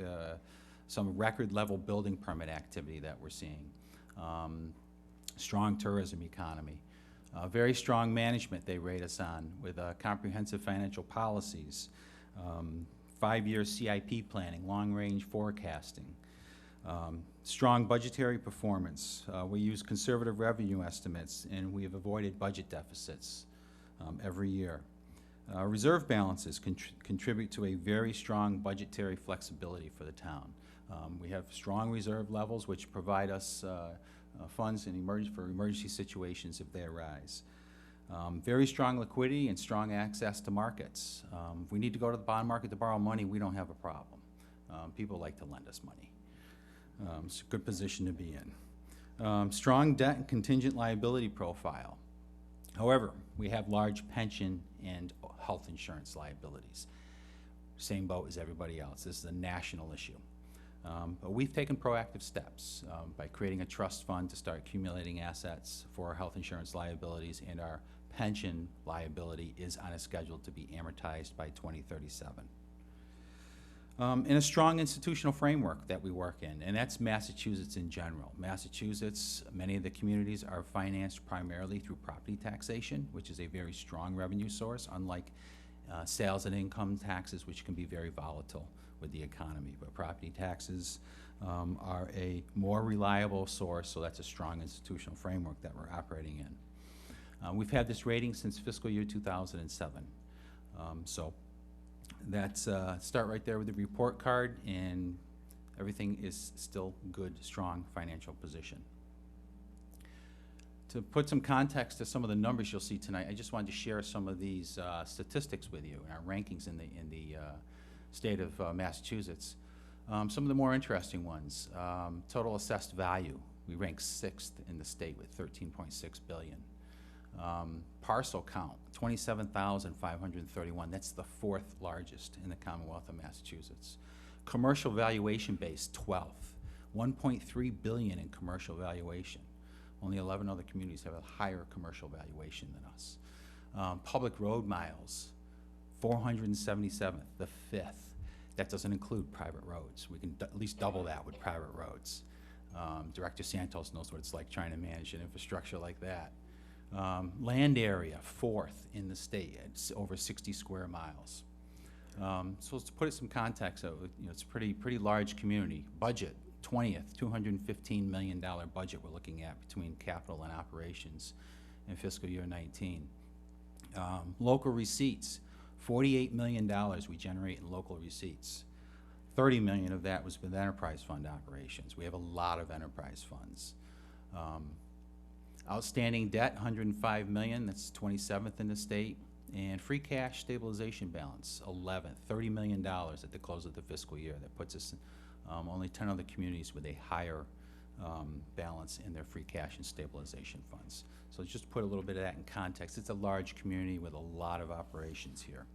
P: some record level building permit activity that we're seeing. Strong tourism economy. Very strong management they rate us on with comprehensive financial policies. 5-year CIP planning, long-range forecasting. Strong budgetary performance. We use conservative revenue estimates, and we have avoided budget deficits every year. Reserve balances contribute to a very strong budgetary flexibility for the town. We have strong reserve levels which provide us funds for emergency situations if they arise. Very strong liquidity and strong access to markets. If we need to go to the bond market to borrow money, we don't have a problem. People like to lend us money. It's a good position to be in. Strong debt and contingent liability profile. However, we have large pension and health insurance liabilities. Same boat as everybody else. This is a national issue. But we've taken proactive steps by creating a trust fund to start accumulating assets for our health insurance liabilities, and our pension liability is on a schedule to be amortized by 2037. And a strong institutional framework that we work in, and that's Massachusetts in general. Massachusetts, many of the communities are financed primarily through property taxation, which is a very strong revenue source, unlike sales and income taxes, which can be very volatile with the economy. But property taxes are a more reliable source, so that's a strong institutional framework that we're operating in. We've had this rating since fiscal year 2007. So that's start right there with the report card, and everything is still good, strong financial position. To put some context to some of the numbers you'll see tonight, I just wanted to share some of these statistics with you and our rankings in the state of Massachusetts. Some of the more interesting ones: total assessed value. We rank 6th in the state with $13.6 billion. Parcel count, 27,531. That's the 4th largest in the Commonwealth of Massachusetts. Commercial valuation base, 12th. $1.3 billion in commercial valuation. Only 11 other communities have a higher commercial valuation than us. Public road miles, 477th, the 5th. That doesn't include private roads. We can at least double that with private roads. Director Santos knows what it's like trying to manage an infrastructure like that. Land area, 4th in the state. It's over 60 square miles. So to put it in some context, it's a pretty large community. Budget, 20th, $215 million budget we're looking at between capital and operations in fiscal year 19. Local receipts, $48 million we generate in local receipts. 30 million of that was with enterprise fund operations. We have a lot of enterprise funds. Outstanding debt, $105 million, that's 27th in the state. And free cash stabilization balance, 11th, $30 million at the close of the fiscal year. That puts us only 10 other communities with a higher balance in their free cash and stabilization funds. So just to put a little bit of that in context, it's a large community with a lot of operations here.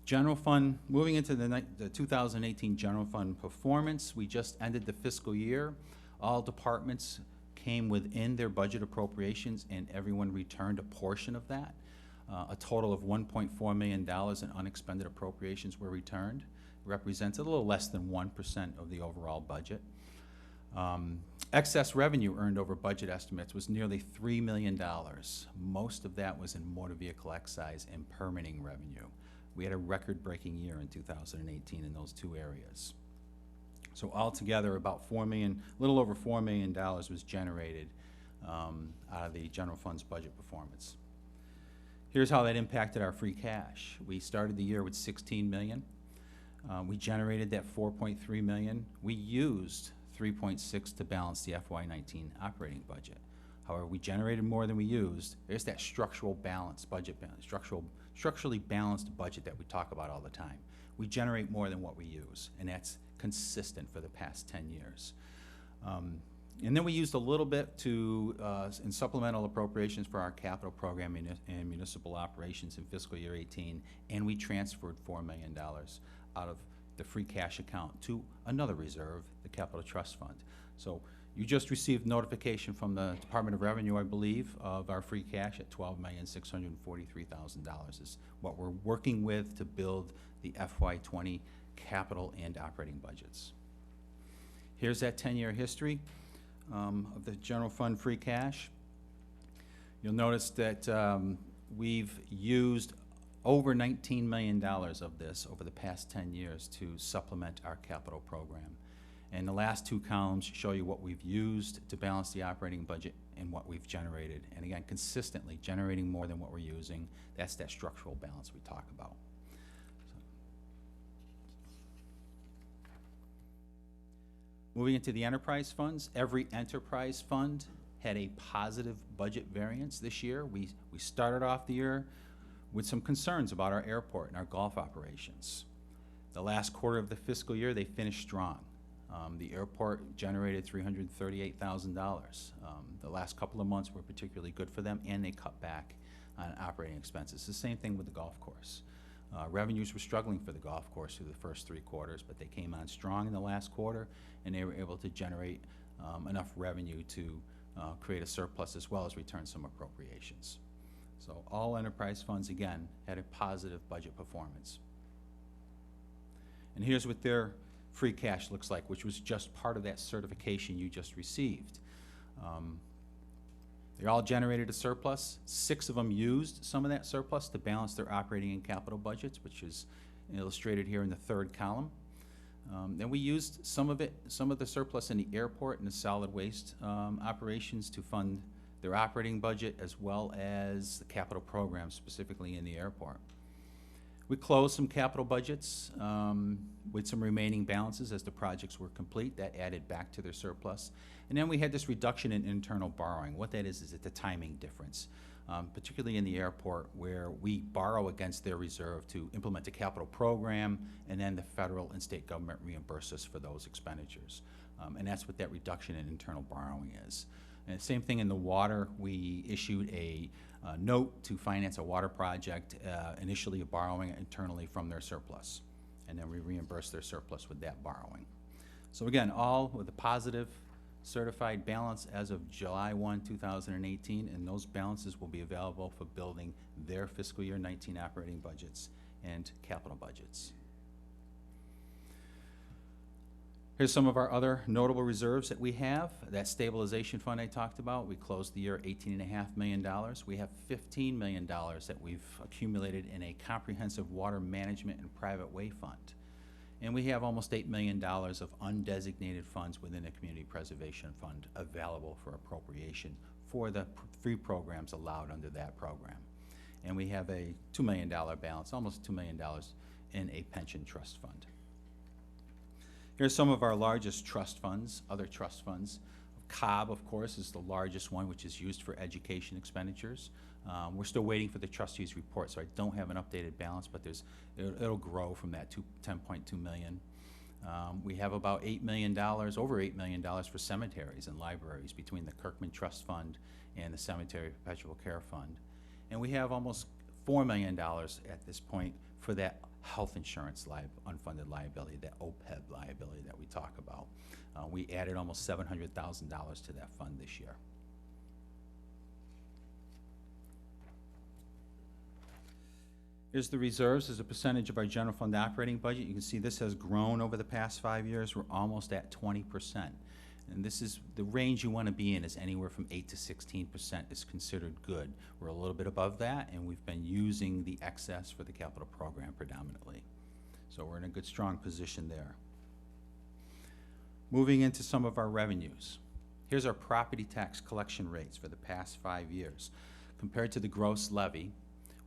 P: General fund, moving into the 2018 general fund performance, we just ended the fiscal year. All departments came within their budget appropriations, and everyone returned a portion of that. A total of $1.4 million in unexpended appropriations were returned. Represents a little less than 1% of the overall budget. Excess revenue earned over budget estimates was nearly $3 million. Most of that was in motor vehicle excise and permitting revenue. We had a record-breaking year in 2018 in those two areas. So altogether, about a little over $4 million was generated out of the general fund's budget performance. Here's how that impacted our free cash. We started the year with $16 million. We generated that $4.3 million. We used $3.6 to balance the FY19 operating budget. However, we generated more than we used. There's that structural balance, budget balance, structurally balanced budget that we talk about all the time. We generate more than what we use, and that's consistent for the past 10 years. And then we used a little bit in supplemental appropriations for our capital program and municipal operations in fiscal year 18, and we transferred $4 million out of the free cash account to another reserve, the Capital Trust Fund. So you just received notification from the Department of Revenue, I believe, of our free cash at $12,643,000 is what we're working with to build the FY20 capital and operating budgets. Here's that 10-year history of the general fund free cash. You'll notice that we've used over $19 million of this over the past 10 years to supplement our capital program. And the last two columns show you what we've used to balance the operating budget and what we've generated. And again, consistently generating more than what we're using. That's that structural balance we talk about. Moving into the enterprise funds, every enterprise fund had a positive budget variance this year. We started off the year with some concerns about our airport and our golf operations. The last quarter of the fiscal year, they finished strong. The airport generated $338,000. The last couple of months were particularly good for them, and they cut back on operating expenses. The same thing with the golf course. Revenues were struggling for the golf course through the first 3 quarters, but they came on strong in the last quarter, and they were able to generate enough revenue to create a surplus as well as return some appropriations. So all enterprise funds, again, had a positive budget performance. And here's what their free cash looks like, which was just part of that certification you just received. They all generated a surplus. 6 of them used some of that surplus to balance their operating and capital budgets, which is illustrated here in the 3rd column. Then we used some of the surplus in the airport and the solid waste operations to fund their operating budget, as well as the capital program, specifically in the airport. We closed some capital budgets with some remaining balances as the projects were complete. That added back to their surplus. And then we had this reduction in internal borrowing. What that is it's a timing difference, particularly in the airport, where we borrow against their reserve to implement the capital program, and then the federal and state government reimburse us for those expenditures. And that's what that reduction in internal borrowing is. And same thing in the water. We issued a note to finance a water project, initially borrowing internally from their surplus. And then we reimbursed their surplus with that borrowing. So again, all with a positive certified balance as of July 1, 2018, and those balances will be available for building their fiscal year 19 operating budgets and capital budgets. Here's some of our other notable reserves that we have. That stabilization fund I talked about, we closed the year at $18.5 million. We have $15 million that we've accumulated in a comprehensive water management and private way fund. And we have almost $8 million of undesignated funds within the Community Preservation Fund available for appropriation for the free programs allowed under that program. And we have a $2 million balance, almost $2 million in a pension trust fund. Here's some of our largest trust funds, other trust funds. Cobb, of course, is the largest one, which is used for education expenditures. We're still waiting for the trustees' report, so I don't have an updated balance, but it'll grow from that $10.2 million. We have about $8 million, over $8 million for cemeteries and libraries between the Kirkman Trust Fund and the Cemetery Perpetual Care Fund. And we have almost $4 million at this point for that health insurance unfunded liability, that OPEB liability that we talk about. We added almost $700,000 to that fund this year. Here's the reserves as a percentage of our general fund operating budget. You can see this has grown over the past 5 years. We're almost at 20%. And this is the range you want to be in, is anywhere from 8 to 16% is considered good. We're a little bit above that, and we've been using the excess for the capital program predominantly. So we're in a good, strong position there. Moving into some of our revenues. Here's our property tax collection rates for the past 5 years. Compared to the gross levy,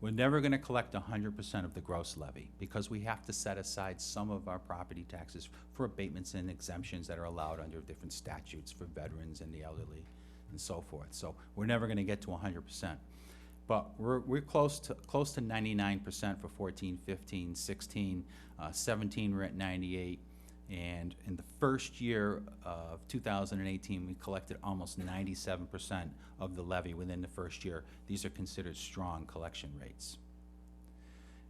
P: we're never going to collect 100% of the gross levy because we have to set aside some of our property taxes for abatements and exemptions that are allowed under different statutes for veterans and the elderly and so forth. So we're never going to get to 100%. But we're close to 99% for 14, 15, 16, 17 we're at 98. And in the first year of 2018, we collected almost 97% of the levy within the first year. These are considered strong collection rates.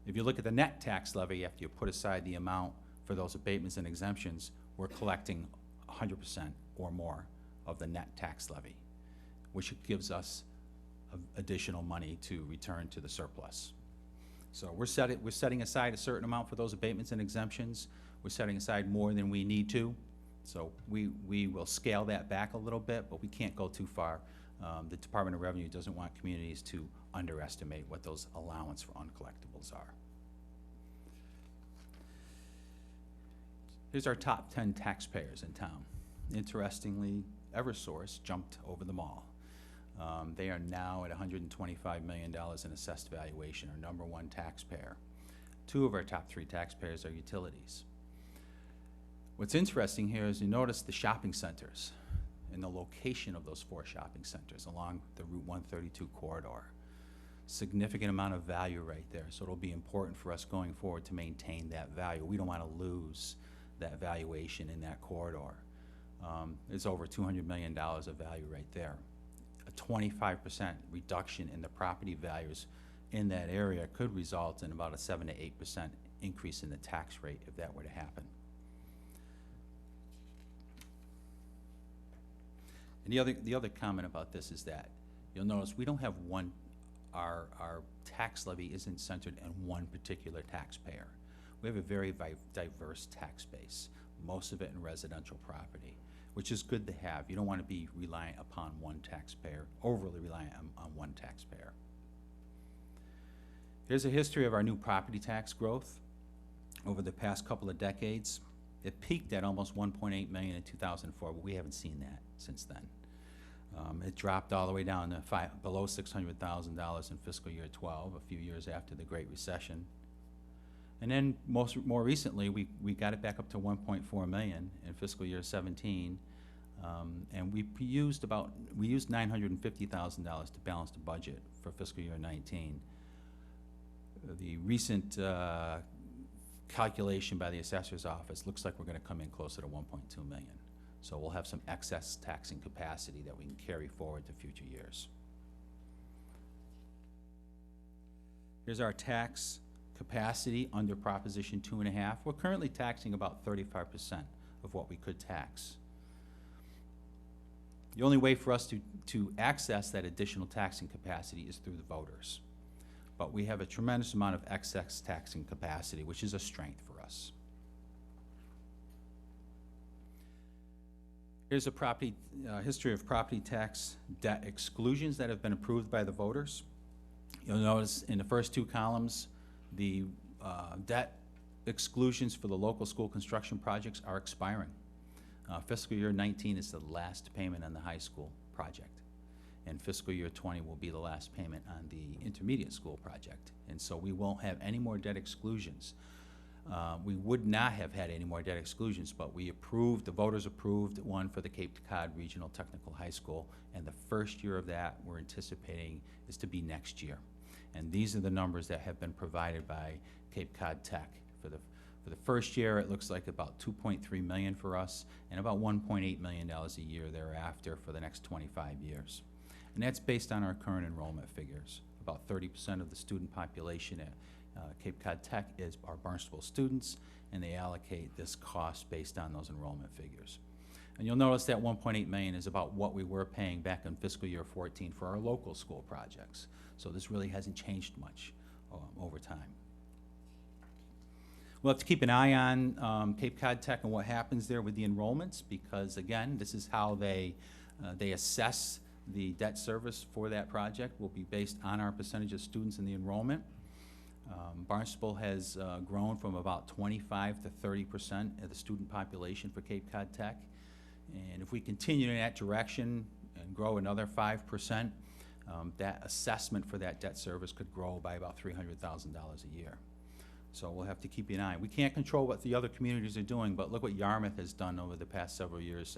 P: If you look at the net tax levy, after you put aside the amount for those abatements and exemptions, we're collecting 100% or more of the net tax levy, which gives us additional money to return to the surplus. So we're setting aside a certain amount for those abatements and exemptions. We're setting aside more than we need to, so we will scale that back a little bit, but we can't go too far. The Department of Revenue doesn't want communities to underestimate what those allowance for uncollectibles are. Here's our top 10 taxpayers in town. Interestingly, Eversource jumped over them all. They are now at $125 million in assessed valuation, our #1 taxpayer. 2 of our top 3 taxpayers are utilities. What's interesting here is you notice the shopping centers and the location of those 4 shopping centers along the Route 132 corridor. Significant amount of value right there, so it'll be important for us going forward to maintain that value. We don't want to lose that valuation in that corridor. It's over $200 million of value right there. A 25% reduction in the property values in that area could result in about a 7 to 8% increase in the tax rate if that were to happen. And the other comment about this is that you'll notice we don't have our tax levy isn't centered in one particular taxpayer. We have a very diverse tax base, most of it in residential property, which is good to have. You don't want to be reliant upon one taxpayer, overly reliant on one taxpayer. Here's a history of our new property tax growth over the past couple of decades. It peaked at almost 1.8 million in 2004, but we haven't seen that since then. It dropped all the way down to below $600,000 in fiscal year 12, a few years after the Great Recession. And then more recently, we got it back up to 1.4 million in fiscal year 17, and we used $950,000 to balance the budget for fiscal year 19. The recent calculation by the assessor's office looks like we're going to come in closer to 1.2 million. So we'll have some excess taxing capacity that we can carry forward to future years. Here's our tax capacity under Proposition 2.5. We're currently taxing about 35% of what we could tax. The only way for us to access that additional taxing capacity is through the voters. But we have a tremendous amount of excess taxing capacity, which is a strength for us. Here's a history of property tax debt exclusions that have been approved by the voters. You'll notice in the first two columns, the debt exclusions for the local school construction projects are expiring. Fiscal year 19 is the last payment on the high school project, and fiscal year 20 will be the last payment on the intermediate school project. And so we won't have any more debt exclusions. We would not have had any more debt exclusions, but the voters approved one for the Cape Cod Regional Technical High School, and the first year of that we're anticipating is to be next year. And these are the numbers that have been provided by Cape Cod Tech. For the first year, it looks like about 2.3 million for us, and about $1.8 million a year thereafter for the next 25 years. And that's based on our current enrollment figures. About 30% of the student population at Cape Cod Tech are Barnstable students, and they allocate this cost based on those enrollment figures. And you'll notice that 1.8 million is about what we were paying back in fiscal year 14 for our local school projects. So this really hasn't changed much over time. We'll have to keep an eye on Cape Cod Tech and what happens there with the enrollments, because again, this is how they assess the debt service for that project. Will be based on our percentage of students in the enrollment. Barnstable has grown from about 25 to 30% of the student population for Cape Cod Tech. And if we continue in that direction and grow another 5%, that assessment for that debt service could grow by about $300,000 a year. So we'll have to keep an eye. We can't control what the other communities are doing, but look what Yarmouth has done over the past several years.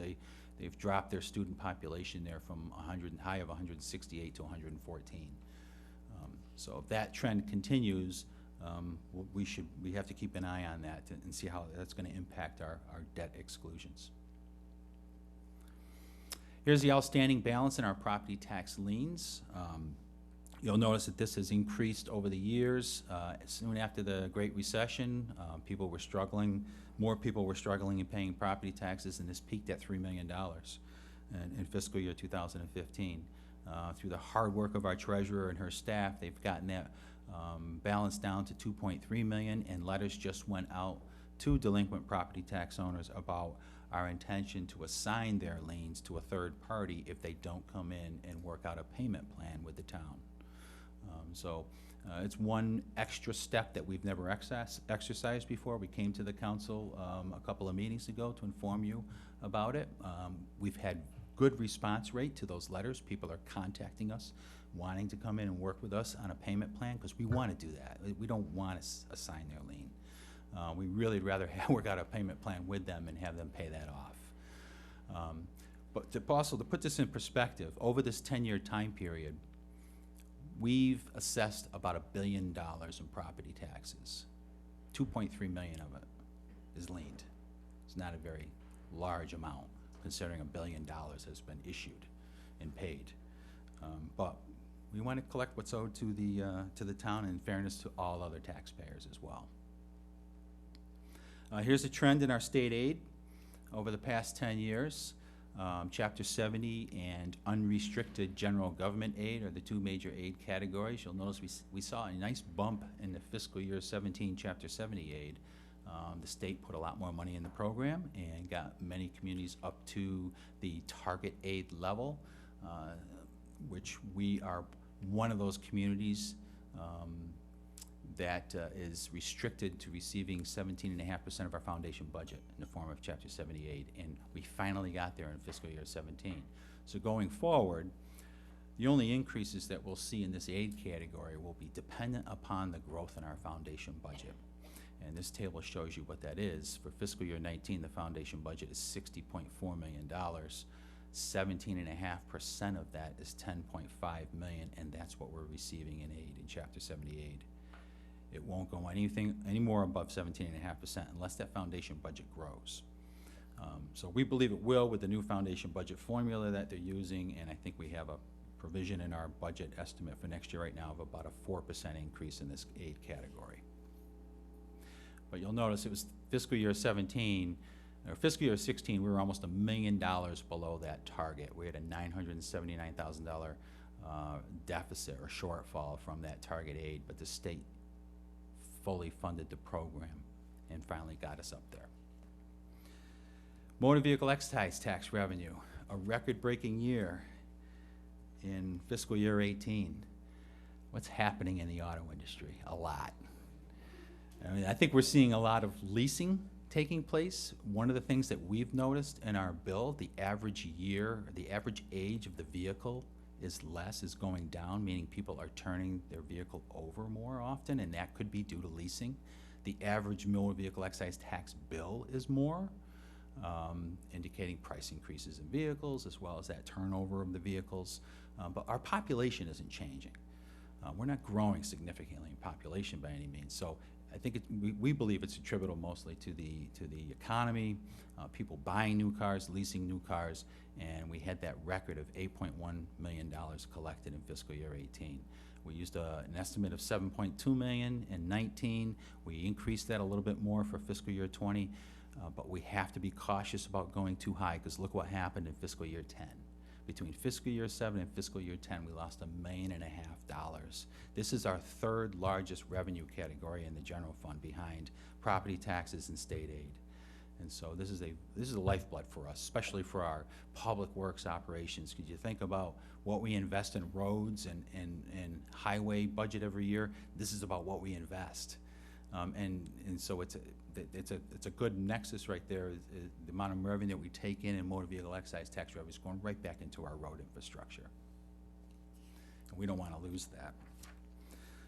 P: They've dropped their student population there from a high of 168 to 114. So if that trend continues, we have to keep an eye on that and see how that's going to impact our debt exclusions. Here's the outstanding balance in our property tax liens. You'll notice that this has increased over the years. Soon after the Great Recession, more people were struggling in paying property taxes, and this peaked at $3 million in fiscal year 2015. Through the hard work of our treasurer and her staff, they've gotten that balance down to 2.3 million, and letters just went out to delinquent property tax owners about our intention to assign their liens to a third party if they don't come in and work out a payment plan with the town. It's one extra step that we've never exercised before. We came to the council a couple of meetings ago to inform you about it. We've had good response rate to those letters. People are contacting us, wanting to come in and work with us on a payment plan, because we want to do that. We don't want to assign their lien. We really rather work out a payment plan with them and have them pay that off. But to put this in perspective, over this 10-year time period, we've assessed about $1 billion in property taxes. 2.3 million of it is liened. It's not a very large amount, considering $1 billion has been issued and paid. But we want to collect what's owed to the town, in fairness to all other taxpayers as well. Here's a trend in our state aid over the past 10 years. Chapter 70 and unrestricted general government aid are the two major aid categories. You'll notice we saw a nice bump in the fiscal year 17 Chapter 70 aid. The state put a lot more money in the program and got many communities up to the target aid level, which we are one of those communities that is restricted to receiving 17.5% of our foundation budget in the form of Chapter 70 aid, and we finally got there in fiscal year 17. So going forward, the only increases that we'll see in this aid category will be dependent upon the growth in our foundation budget. And this table shows you what that is. For fiscal year 19, the foundation budget is $60.4 million. 17.5% of that is $10.5 million, and that's what we're receiving in aid in Chapter 70 aid. It won't go any more above 17.5% unless that foundation budget grows. So we believe it will with the new foundation budget formula that they're using, and I think we have a provision in our budget estimate for next year right now of about a 4% increase in this aid category. But you'll notice it was fiscal year 17, or fiscal year 16, we were almost $1 million below that target. We had a $979,000 deficit or shortfall from that target aid, but the state fully funded the program and finally got us up there. Motor vehicle excise tax revenue, a record-breaking year in fiscal year 18. What's happening in the auto industry? A lot. I mean, I think we're seeing a lot of leasing taking place. One of the things that we've noticed in our bill, the average age of the vehicle is going down, meaning people are turning their vehicle over more often, and that could be due to leasing. The average motor vehicle excise tax bill is more, indicating price increases in vehicles as well as that turnover of the vehicles. But our population isn't changing. We're not growing significantly in population by any means. So I think we believe it's attributable mostly to the economy, people buying new cars, leasing new cars, and we had that record of $8.1 million collected in fiscal year 18. We used an estimate of $7.2 million in 19. We increased that a little bit more for fiscal year 20, but we have to be cautious about going too high because look what happened in fiscal year 10. Between fiscal year 7 and fiscal year 10, we lost $1.5 million. This is our third largest revenue category in the general fund behind property taxes and state aid. And so this is a lifeblood for us, especially for our public works operations. Could you think about what we invest in roads and highway budget every year? This is about what we invest. And so it's a good nexus right there. The amount of revenue that we take in motor vehicle excise tax revenue is going right back into our road infrastructure. And we don't want to lose that.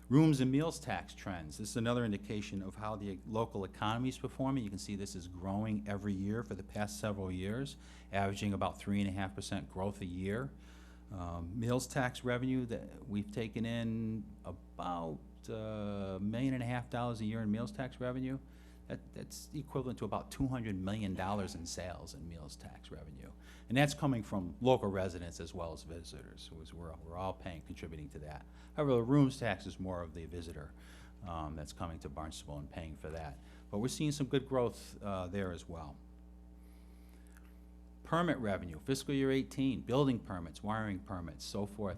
P: Rooms and meals tax trends. This is another indication of how the local economy is performing. You can see this is growing every year for the past several years, averaging about 3.5% growth a year. Meals tax revenue that we've taken in about $1.5 million a year in meals tax revenue. That's equivalent to about $200 million in sales in meals tax revenue. And that's coming from local residents as well as visitors. We're all contributing to that. However, the rooms tax is more of the visitor that's coming to Barnstable and paying for that. But we're seeing some good growth there as well. Permit revenue, fiscal year 18, building permits, wiring permits, so forth.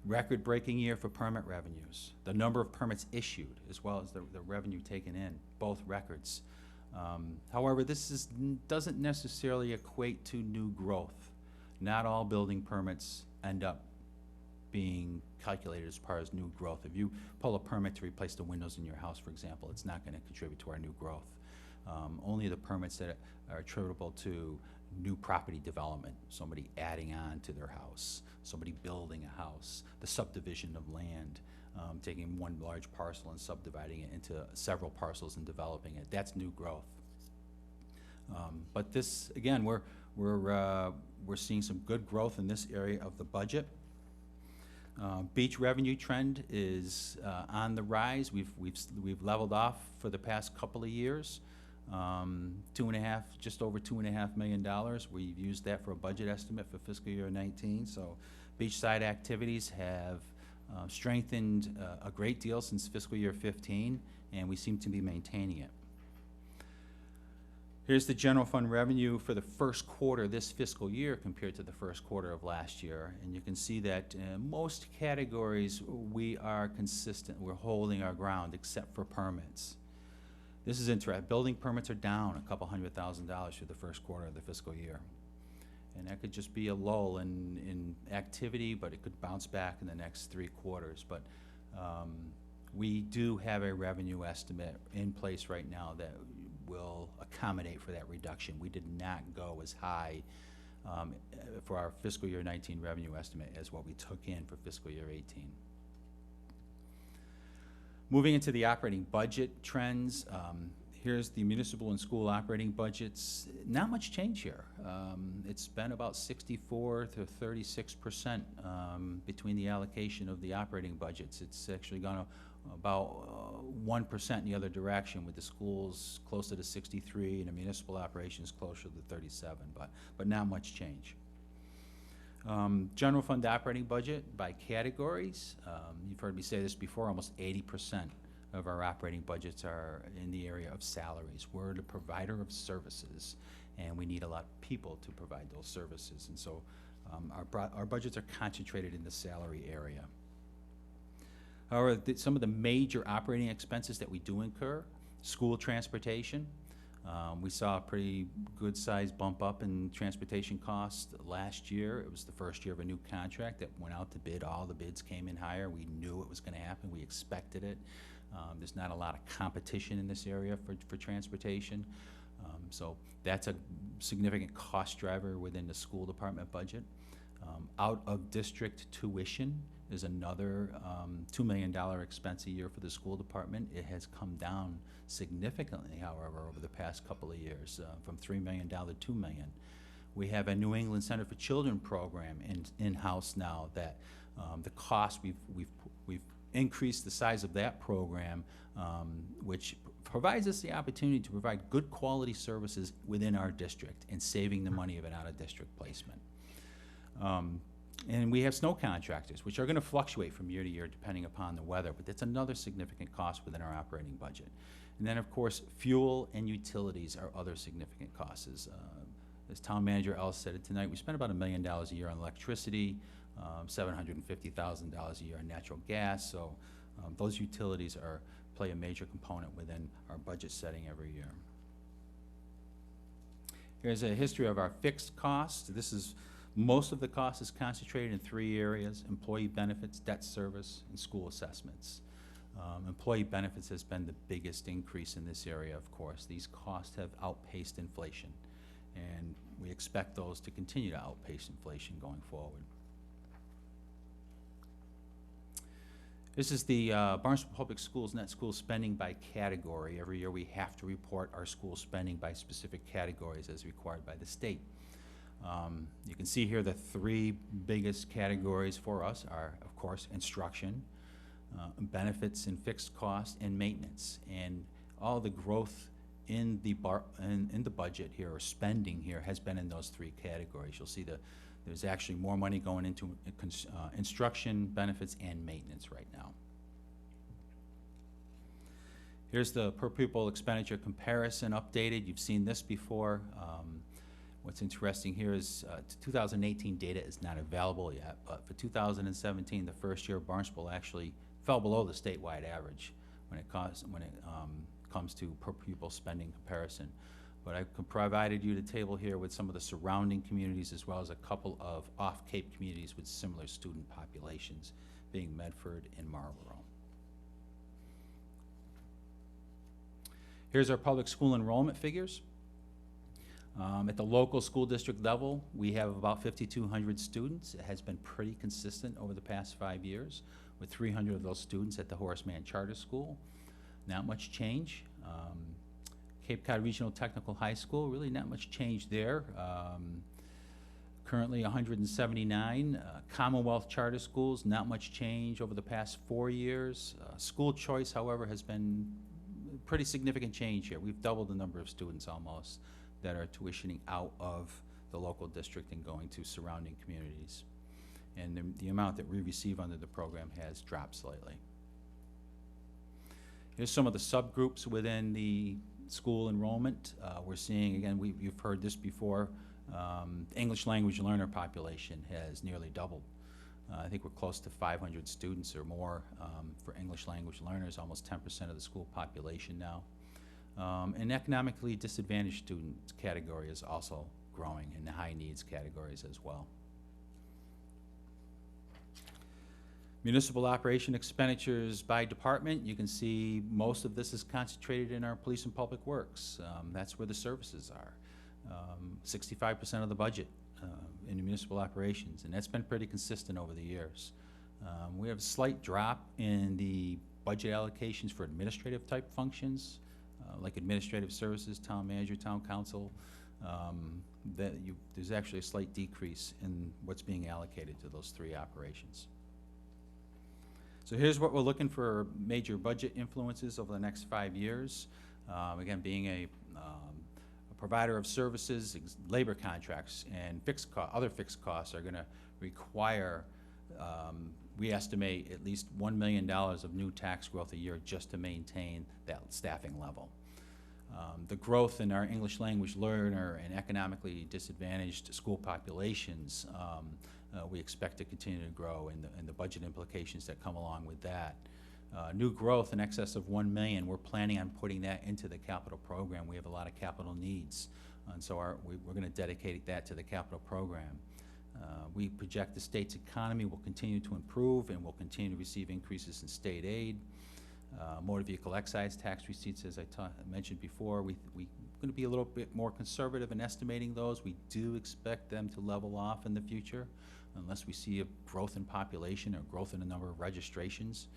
P: Record-breaking year for permit revenues. The number of permits issued as well as the revenue taken in, both records. However, this doesn't necessarily equate to new growth. Not all building permits end up being calculated as far as new growth. If you pull a permit to replace the windows in your house, for example, it's not going to contribute to our new growth. Only the permits that are attributable to new property development, somebody adding on to their house, somebody building a house, the subdivision of land, taking one large parcel and subdividing it into several parcels and developing it. That's new growth. But this, again, we're seeing some good growth in this area of the budget. Beach revenue trend is on the rise. We've leveled off for the past couple of years. Just over $2.5 million. We've used that for a budget estimate for fiscal year 19. So beachside activities have strengthened a great deal since fiscal year 15, and we seem to be maintaining it. Here's the general fund revenue for the first quarter this fiscal year compared to the first quarter of last year. And you can see that in most categories, we are consistent. We're holding our ground except for permits. This is interesting. Building permits are down a couple $100,000 through the first quarter of the fiscal year. And that could just be a lull in activity, but it could bounce back in the next 3 quarters. But we do have a revenue estimate in place right now that will accommodate for that reduction. We did not go as high for our fiscal year 19 revenue estimate as what we took in for fiscal year 18. Moving into the operating budget trends, here's the municipal and school operating budgets. Not much change here. It's been about 64 to 36% between the allocation of the operating budgets. It's actually gone about 1% in the other direction, with the schools closer to 63 and the municipal operations closer to 37, but not much change. General fund operating budget by categories. You've heard me say this before, almost 80% of our operating budgets are in the area of salaries. We're the provider of services, and we need a lot of people to provide those services. And so our budgets are concentrated in the salary area. However, some of the major operating expenses that we do incur, school transportation. We saw a pretty good size bump up in transportation costs last year. It was the first year of a new contract that went out to bid. All the bids came in higher. We knew it was going to happen. We expected it. There's not a lot of competition in this area for transportation. So that's a significant cost driver within the school department budget. Out of district tuition is another $2 million expense a year for the school department. It has come down significantly, however, over the past couple of years, from $3 million down to $2 million. We have a New England Center for Children program in-house now that the cost, we've increased the size of that program, which provides us the opportunity to provide good quality services within our district and saving the money of an out-of-district placement. And we have snow contractors, which are going to fluctuate from year to year depending upon the weather, but that's another significant cost within our operating budget. And then, of course, fuel and utilities are other significant costs. As Town Manager Ellis said it tonight, we spend about $1 million a year on electricity, $750,000 a year on natural gas, so those utilities play a major component within our budget setting every year. Here's a history of our fixed costs. Most of the cost is concentrated in 3 areas: employee benefits, debt service, and school assessments. Employee benefits has been the biggest increase in this area, of course. These costs have outpaced inflation, and we expect those to continue to outpace inflation going forward. This is the Barnstable Public Schools net school spending by category. Every year we have to report our school spending by specific categories as required by the state. You can see here the 3 biggest categories for us are, of course, instruction, benefits and fixed costs, and maintenance. And all the growth in the budget here, or spending here, has been in those 3 categories. You'll see there's actually more money going into instruction, benefits, and maintenance right now. Here's the per pupil expenditure comparison updated. You've seen this before. What's interesting here is 2018 data is not available yet, but for 2017, the first year, Barnstable actually fell below the statewide average when it comes to per pupil spending comparison. But I provided you the table here with some of the surrounding communities, as well as a couple of off-Cape communities with similar student populations, being Medford and Marlborough. Here's our public school enrollment figures. At the local school district level, we have about 5,200 students. It has been pretty consistent over the past 5 years, with 300 of those students at the Horace Mann Charter School. Not much change. Cape Cod Regional Technical High School, really not much change there. Currently 179. Commonwealth Charter Schools, not much change over the past 4 years. School choice, however, has been pretty significant change here. We've doubled the number of students almost that are tuitioning out of the local district and going to surrounding communities. And the amount that we receive under the program has dropped slightly. Here's some of the subgroups within the school enrollment. We're seeing, again, you've heard this before, English language learner population has nearly doubled. I think we're close to 500 students or more for English language learners, almost 10% of the school population now. And economically disadvantaged student category is also growing in the high needs categories as well. Municipal operation expenditures by department, you can see most of this is concentrated in our police and public works. That's where the services are. 65% of the budget in the municipal operations, and that's been pretty consistent over the years. We have a slight drop in the budget allocations for administrative type functions, like administrative services, town manager, town council. There's actually a slight decrease in what's being allocated to those three operations. So here's what we're looking for major budget influences over the next 5 years. Again, being a provider of services, labor contracts, and other fixed costs are going to require, we estimate, at least $1 million of new tax growth a year just to maintain that staffing level. The growth in our English language learner and economically disadvantaged school populations, we expect to continue to grow, and the budget implications that come along with that. New growth in excess of $1 million, we're planning on putting that into the capital program. We have a lot of capital needs, and so we're going to dedicate that to the capital program. We project the state's economy will continue to improve, and will continue to receive increases in state aid. Motor vehicle excise tax receipts, as I mentioned before, we're going to be a little bit more conservative in estimating those. We do expect them to level off in the future, unless we see a growth in population or growth in the number of registrations.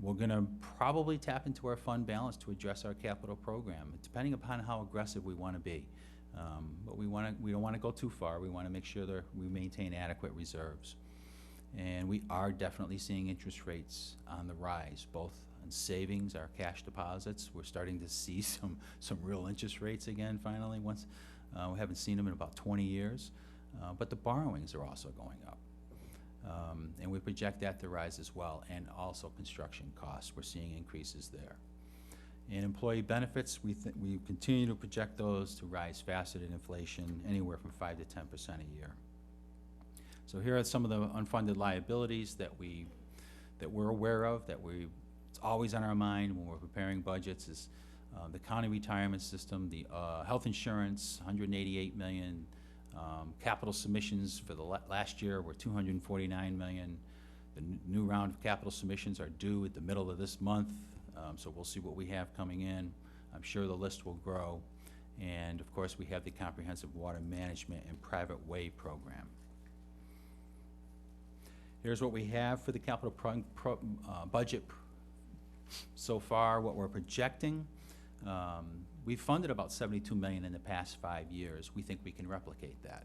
P: We're going to probably tap into our fund balance to address our capital program, depending upon how aggressive we want to be. But we don't want to go too far. We want to make sure that we maintain adequate reserves. And we are definitely seeing interest rates on the rise, both on savings, our cash deposits. We're starting to see some real interest rates again, finally. We haven't seen them in about 20 years. But the borrowings are also going up. And we project that to rise as well, and also construction costs. We're seeing increases there. And employee benefits, we continue to project those to rise faster than inflation, anywhere from 5 to 10% a year. So here are some of the unfunded liabilities that we're aware of, it's always on our mind when we're preparing budgets, is the county retirement system, the health insurance, $188 million. Capital submissions for the last year were $249 million. The new round of capital submissions are due at the middle of this month, so we'll see what we have coming in. I'm sure the list will grow. And of course, we have the comprehensive water management and private way program. Here's what we have for the capital budget so far, what we're projecting. We've funded about $72 million in the past 5 years. We think we can replicate that.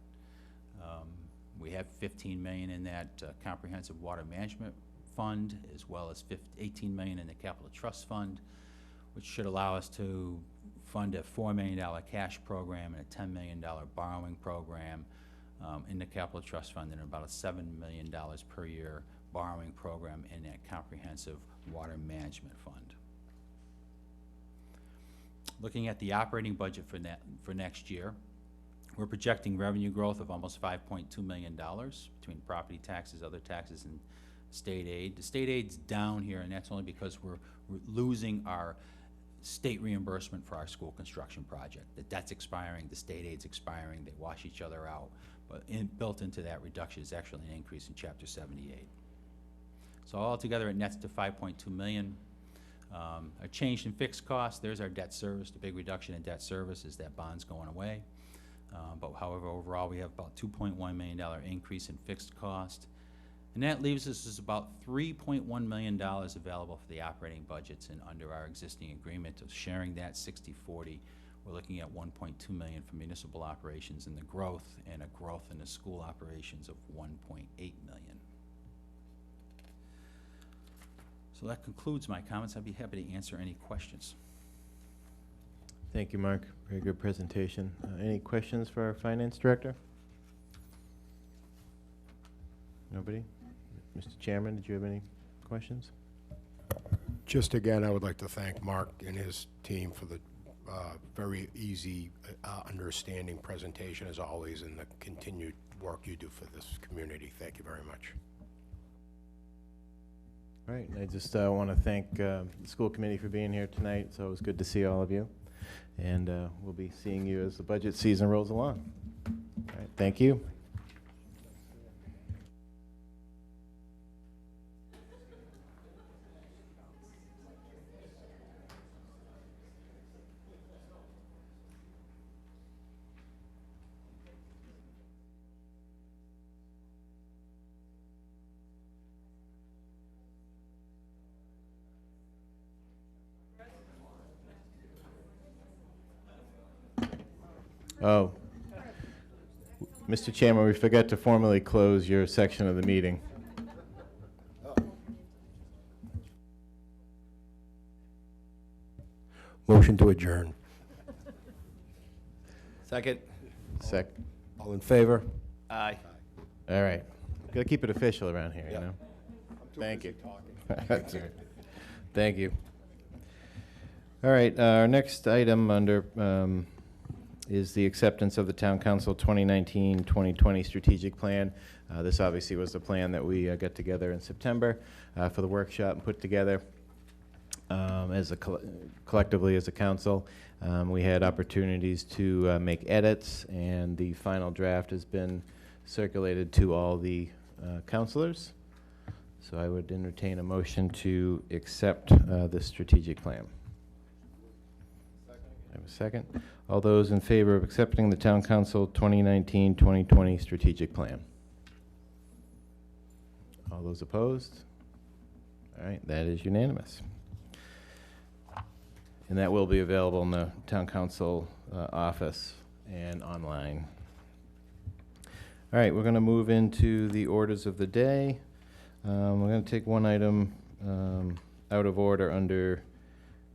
P: We have $15 million in that comprehensive water management fund, as well as $18 million in the capital trust fund, which should allow us to fund a $4 million cash program and a $10 million borrowing program in the capital trust fund, and about a $7 million per year borrowing program in that comprehensive water management fund. Looking at the operating budget for next year, we're projecting revenue growth of almost $5.2 million between property taxes, other taxes, and state aid. The state aid's down here, and that's only because we're losing our state reimbursement for our school construction project. The debt's expiring, the state aid's expiring, they wash each other out. But built into that reduction is actually an increase in Chapter 78. So altogether, it nets to $5.2 million. A change in fixed costs, there's our debt service. The big reduction in debt service is that bond's going away. But however, overall, we have about $2.1 million increase in fixed cost. And that leaves us with about $3.1 million available for the operating budgets, and under our existing agreement of sharing that 60-40, we're looking at $1.2 million for municipal operations and a growth in the school operations of $1.8 million. So that concludes my comments. I'd be happy to answer any questions.
A: Thank you, Mark. Very good presentation. Any questions for our finance director? Nobody? Mr. Chairman, did you have any questions?
O: Just again, I would like to thank Mark and his team for the very easy, understanding presentation as always, and the continued work you do for this community. Thank you very much.
A: All right, I just want to thank the school committee for being here tonight. It's always good to see all of you. And we'll be seeing you as the budget season rolls along. All right, thank you. Oh, Mr. Chairman, we forgot to formally close your section of the meeting.
O: Motion to adjourn.
A: Second.
O: All in favor?
A: Aye. All right. Got to keep it official around here, you know? Thank you. That's all right. Thank you. All right, our next item under is the acceptance of the Town Council 2019-2020 Strategic Plan. This obviously was the plan that we got together in September for the workshop and put together as a collectively as a council. We had opportunities to make edits, and the final draft has been circulated to all the councilors. So I would entertain a motion to accept this strategic plan. I have a second. All those in favor of accepting the Town Council 2019-2020 Strategic Plan? All those opposed? All right, that is unanimous. And that will be available in the Town Council office and online. All right, we're going to move into the orders of the day. We're going to take one item out of order under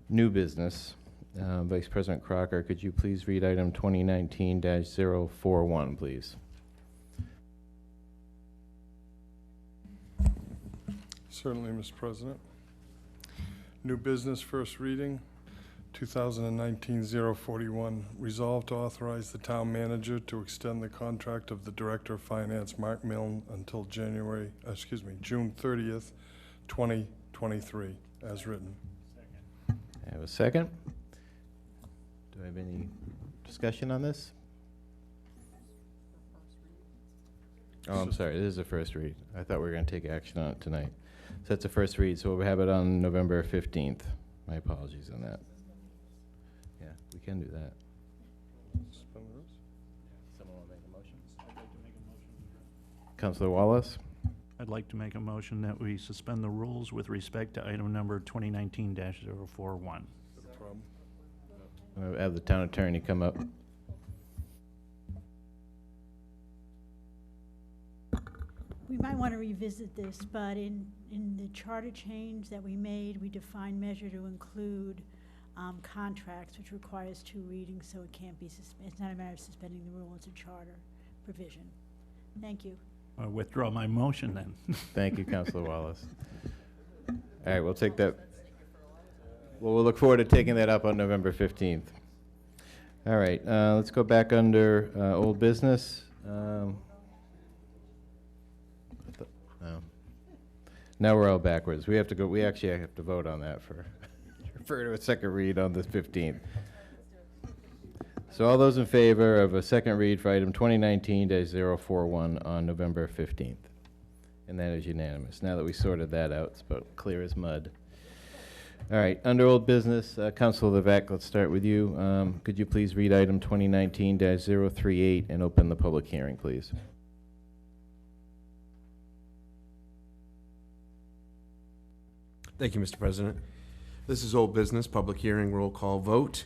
A: new business. Vice President Crocker, could you please read item 2019-041, please?
D: Certainly, Mr. President. New business, first reading, 2019-041. Resolved to authorize the town manager to extend the contract of the Director of Finance, Mark Milne, until June 30th, 2023, as written.
A: I have a second. Do I have any discussion on this? Oh, I'm sorry, it is a first read. I thought we were going to take action on it tonight. So that's a first read, so we'll have it on November 15th. My apologies on that. Yeah, we can do that.
D: Suspend the rules?
A: Someone want to make a motion?
N: I'd like to make a motion.
A: Councilor Wallace?
N: I'd like to make a motion that we suspend the rules with respect to item number 2019-041.
D: No problem.
A: I'll have the town attorney come up.
Q: We might want to revisit this, but in the charter change that we made, we defined measure to include contracts, which requires 2 readings, so it can't be, it's not a matter of suspending the rule, it's a charter provision. Thank you.
N: I'll withdraw my motion then.
A: Thank you, Councilor Wallace. All right, we'll take that. Well, we'll look forward to taking that up on November 15th. All right, let's go back under old business. Now we're all backwards. We have to go. We actually have to vote on that for refer to a second read on the 15th. So all those in favor of a second read for item 2019-041 on November 15th, and that is unanimous. Now that we sorted that out, it's about clear as mud. All right, under old business, Councilor Levesque, let's start with you. Could you please read item 2019-038 and open the public hearing, please?
R: Thank you, Mr. President. This is old business, public hearing, roll call vote.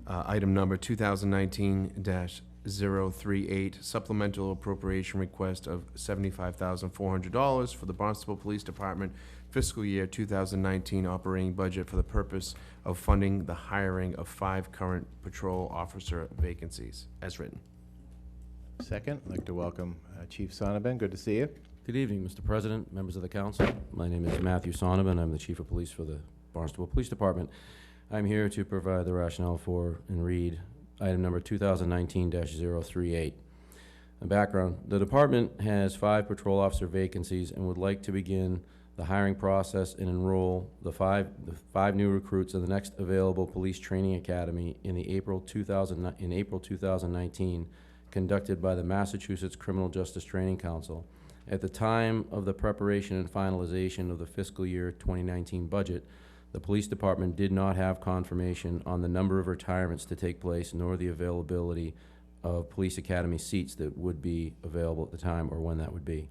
R: Item number 2019-038, supplemental appropriation request of $75,400 for the Barnstable Police Department fiscal year 2019 operating budget for the purpose of funding the hiring of 5 current patrol officer vacancies, as written.
A: Second, I'd like to welcome Chief Sonnabend. Good to see you.
S: Good evening, Mr. President, members of the council. My name is Matthew Sonnabend. I'm the Chief of Police for the Barnstable Police Department. I'm here to provide the rationale for and read item number 2019-038. A background, the department has 5 patrol officer vacancies and would like to begin the hiring process and enroll the five new recruits in the next available police training academy in April 2019, conducted by the Massachusetts Criminal Justice Training Council. At the time of the preparation and finalization of the fiscal year 2019 budget, the police department did not have confirmation on the number of retirements to take place, nor the availability of police academy seats that would be available at the time or when that would be.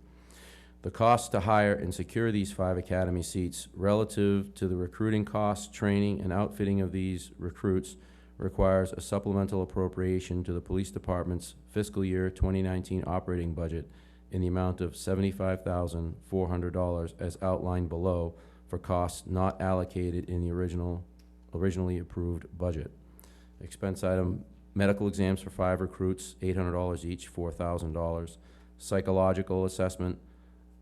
S: The cost to hire and secure these 5 academy seats relative to the recruiting costs, training, and outfitting of these recruits requires a supplemental appropriation to the police department's fiscal year 2019 operating budget in the amount of $75,400 as outlined below for costs not allocated in the originally approved budget. Expense item, medical exams for 5 recruits, $800 each, $4,000. Psychological assessment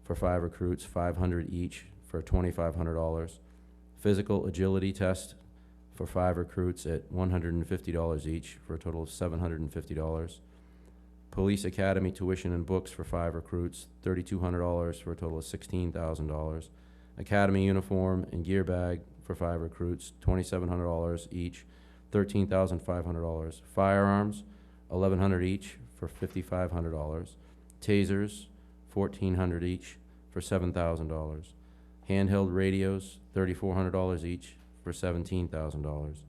S: for 5 recruits, $500 each, for $2,500. Physical agility test for 5 recruits at $150 each, for a total of $750. Police academy tuition and books for 5 recruits, $3,200, for a total of $16,000. Academy uniform and gear bag for 5 recruits, $2,700 each, $13,500. Firearms, $1,100 each, for $5,500. Tasers, $1,400 each, for $7,000. Handheld radios, $3,400 each, for $17,000.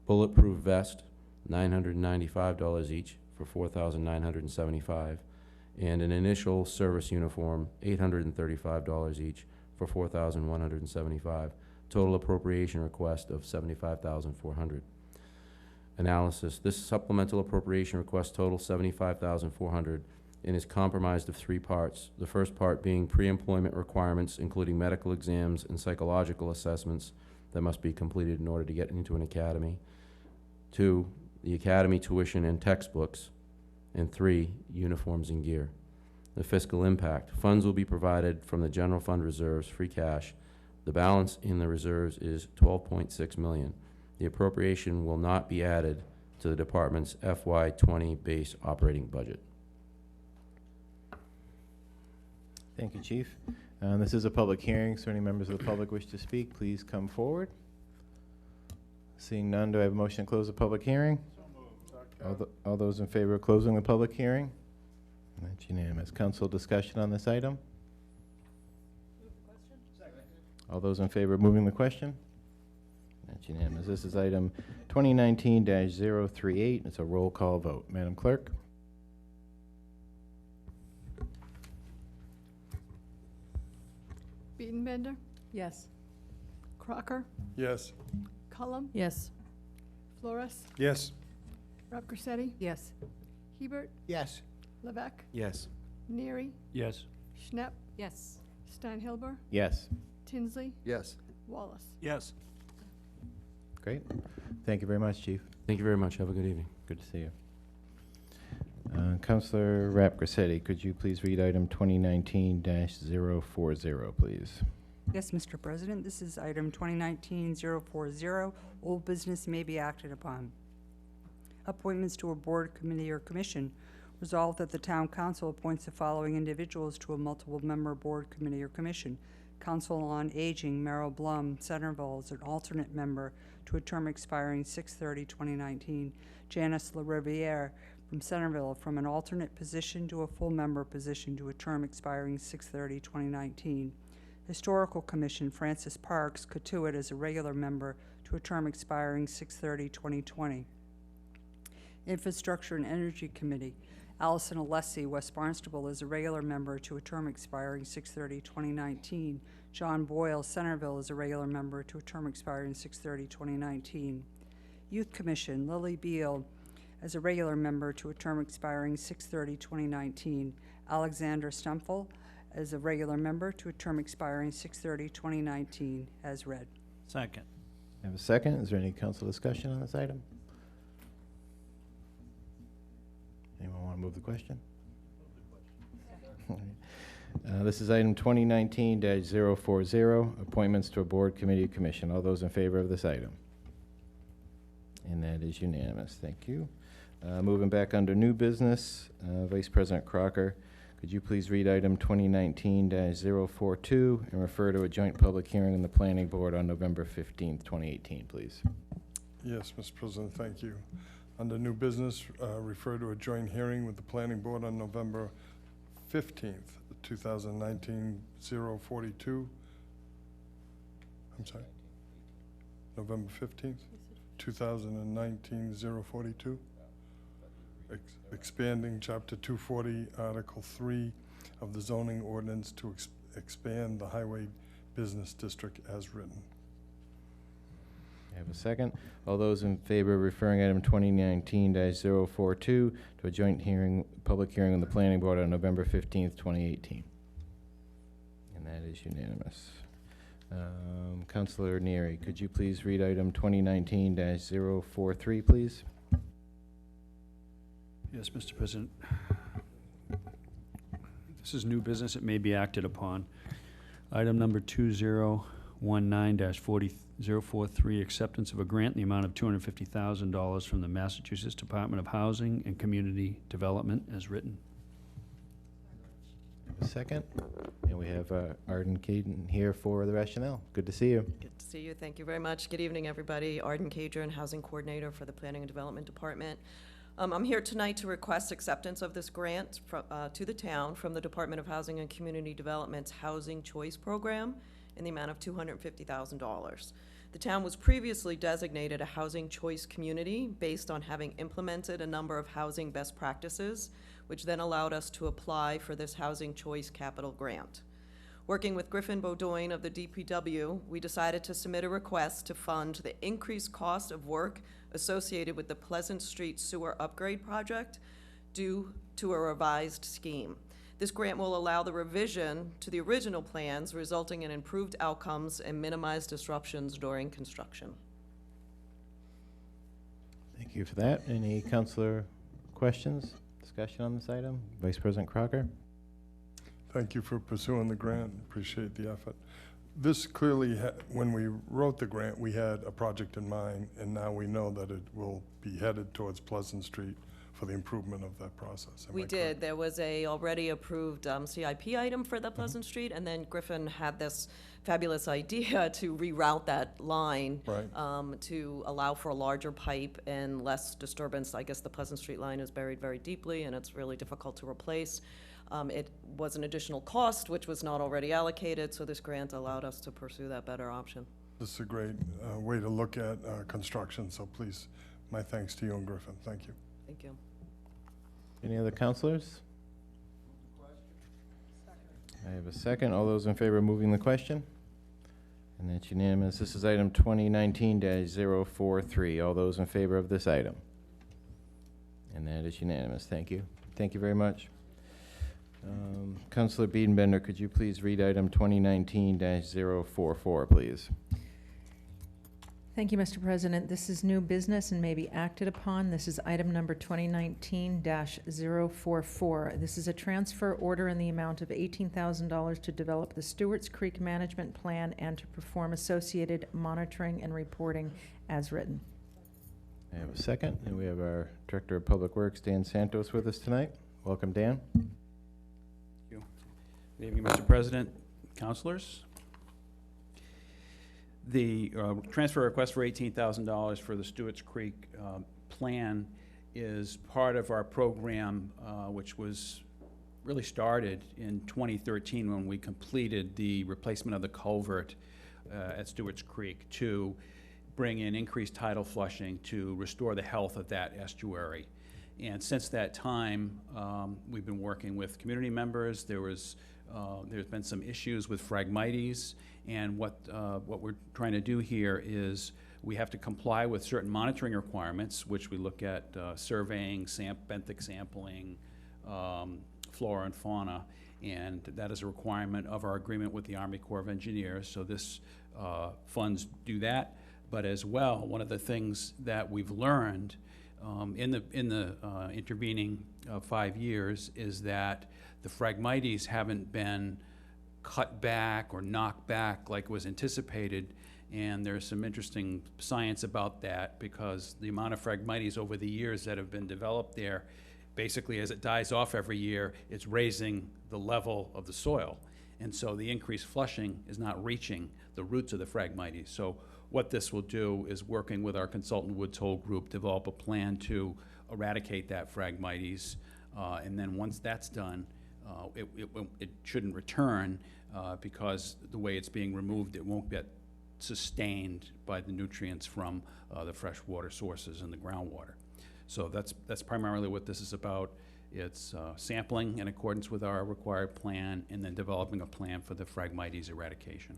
S: Bulletproof vest, $995 each, for $4,975. And an initial service uniform, $835 each, for $4,175. Total appropriation request of $75,400. Analysis. This supplemental appropriation request totals $75,400 and is comprised of 3 parts. The first part being pre-employment requirements, including medical exams and psychological assessments that must be completed in order to get into an academy. 2, the academy tuition and textbooks. And 3, uniforms and gear. The fiscal impact. Funds will be provided from the general fund reserves, free cash. The balance in the reserves is $12.6 million. The appropriation will not be added to the department's FY20 base operating budget.
A: Thank you, Chief. This is a public hearing, so any members of the public wish to speak, please come forward. Seeing none, do I have a motion to close the public hearing? All those in favor of closing the public hearing? That's unanimous. Council discussion on this item? All those in favor of moving the question? That's unanimous. This is item 2019-038. It's a roll call vote. Madam Clerk?
B: Beedenbender,
M: Yes.
B: Crocker,
D: Yes.
B: Cullum,
M: Yes.
B: Flores,
D: Yes.
B: Rep Grissetti,
M: Yes.
B: Hebert,
E: Yes.
B: Levesque,
R: Yes.
B: Neary,
R: Yes.
B: Schnepp,
L: Yes.
B: Steinhilber,
A: Yes.
B: Tinsley,
R: Yes.
B: Wallace.
R: Yes.
A: Great. Thank you very much, Chief.
S: Thank you very much. Have a good evening.
A: Good to see you. Councilor Rap Grissetti, could you please read item 2019-040, please?
G: Yes, Mr. President, this is item 2019-040. Old business may be acted upon. Appointments to a board, committee, or commission. Resolved that the town council appoints the following individuals to a multiple-member board, committee, or commission. Council on Aging, Merrill Blum, Centerville, as an alternate member to a term expiring 6/30/2019. Janice LaRiviere from Centerville, from an alternate position to a full member position to a term expiring 6/30/2019. Historical Commission, Francis Parks, Cotuit, as a regular member to a term expiring 6/30/2020. Infrastructure and Energy Committee, Allison Alessi, West Barnstable, as a regular member to a term expiring 6/30/2019. John Boyle, Centerville, as a regular member to a term expiring 6/30/2019. Youth Commission, Lily Beal, as a regular member to a term expiring 6/30/2019. Alexander Stempel, as a regular member to a term expiring 6/30/2019, as read.
N: Second.
A: I have a second. Is there any council discussion on this item? Anyone want to move the question? This is item 2019-040, appointments to a board, committee, or commission. All those in favor of this item? And that is unanimous. Thank you. Moving back under new business, Vice President Crocker, could you please read item 2019-042 and refer to a joint public hearing in the Planning Board on November 15th, 2018, please?
D: Yes, Mr. President, thank you. Under new business, refer to a joint hearing with the Planning Board on November 15th, 2019, 042. I'm sorry, November 15th, 2019, 042. Expanding Chapter 240, Article 3 of the zoning ordinance to expand the highway business district as written.
A: I have a second. All those in favor of referring item 2019-042 to a joint hearing, public hearing on the Planning Board on November 15th, 2018. And that is unanimous. Councilor Neary, could you please read item 2019-043, please?
T: Yes, Mr. President. This is new business. It may be acted upon. Item number 2019-043, acceptance of a grant in the amount of $250,000 from the Massachusetts Department of Housing and Community Development as written.
A: A second. And we have Arden Caden here for the rationale. Good to see you.
U: Good to see you. Thank you very much. Good evening, everybody. Arden Cadron, Housing Coordinator for the Planning and Development Department. I'm here tonight to request acceptance of this grant to the town from the Department of Housing and Community Development's Housing Choice Program in the amount of $250,000. The town was previously designated a housing choice community based on having implemented a number of housing best practices, which then allowed us to apply for this housing choice capital grant. Working with Griffin Bowdoin of the DPW, we decided to submit a request to fund the increased cost of work associated with the Pleasant Street Sewer Upgrade Project due to a revised scheme. This grant will allow the revision to the original plans, resulting in improved outcomes and minimized disruptions during construction.
A: Thank you for that. Any councilor questions, discussion on this item? Vice President Crocker?
D: Thank you for pursuing the grant. Appreciate the effort. This clearly, when we wrote the grant, we had a project in mind, and now we know that it will be headed towards Pleasant Street for the improvement of that process. Am I
U: We
D: correct?
U: did. There was a already approved CIP item for the Pleasant Street, and then Griffin had this fabulous idea to reroute that line
D: Right.
U: to allow for a larger pipe and less disturbance. I guess the Pleasant Street line is buried very deeply, and it's really difficult to replace. It was an additional cost, which was not already allocated, so this grant allowed us to pursue that better option.
D: This is a great way to look at construction, so please, my thanks to you and Griffin. Thank you.
U: Thank you.
A: Any other councilors? I have a second. All those in favor of moving the question? And that's unanimous. This is item 2019-043. All those in favor of this item? And that is unanimous. Thank you. Thank you very much. Councilor Biedenbender, could you please read item 2019-044, please?
J: Thank you, Mr. President. This is new business and may be acted upon. This is item number 2019-044. This is a transfer order in the amount of $18,000 to develop the Stewart's Creek Management Plan and to perform associated monitoring and reporting as written.
A: I have a second, and we have our Director of Public Works, Dan Santos, with us tonight. Welcome, Dan.
V: Good evening, Mr. President, councilors. The transfer request for $18,000 for the Stewart's Creek plan is part of our program, which was really started in 2013 when we completed the replacement of the culvert at Stewart's Creek to bring in increased tidal flushing to restore the health of that estuary. And since that time, we've been working with community members. There's been some issues with Phragmites, and what we're trying to do here is we have to comply with certain monitoring requirements, which we look at surveying, benthic sampling, flora and fauna, and that is a requirement of our agreement with the Army Corps of Engineers. So this funds do that, but as well, one of the things that we've learned in the intervening 5 years is that the Phragmites haven't been cut back or knocked back like was anticipated. And there's some interesting science about that, because the amount of Phragmites over the years that have been developed there, basically as it dies off every year, it's raising the level of the soil. And so the increased flushing is not reaching the roots of the Phragmites. So what this will do is, working with our consultant Woods Hole Group, develop a plan to eradicate that Phragmites. And then once that's done, it shouldn't return, because the way it's being removed, it won't get sustained by the nutrients from the freshwater sources and the groundwater. So that's primarily what this is about. It's sampling in accordance with our required plan, and then developing a plan for the Phragmites eradication.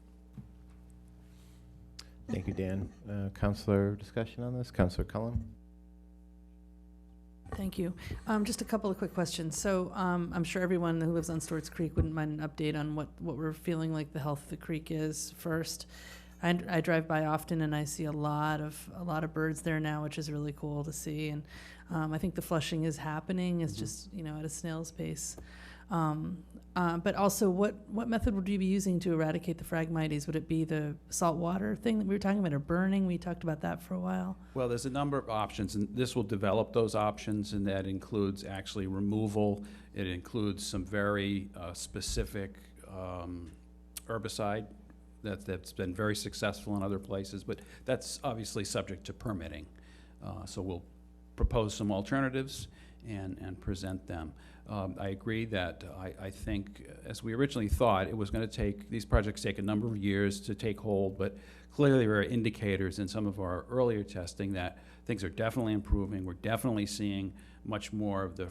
A: Thank you, Dan. Councilor, discussion on this? Councilor Cullen?
M: Thank you. Just a couple of quick questions. So I'm sure everyone who lives on Stewart's Creek wouldn't mind an update on what we're feeling like the health of the creek is first. I drive by often, and I see a lot of birds there now, which is really cool to see. And I think the flushing is happening. It's just, at a snail's pace. But also, what method would you be using to eradicate the Phragmites? Would it be the salt water thing that we were talking about, or burning? We talked about that for a while.
V: Well, there's a number of options, and this will develop those options, and that includes actually removal. It includes some very specific herbicide that's been very successful in other places, but that's obviously subject to permitting. So we'll propose some alternatives and present them. I agree that I think, as we originally thought, it was going to take, these projects take a number of years to take hold, but clearly there are indicators in some of our earlier testing that things are definitely improving. We're definitely seeing much more of the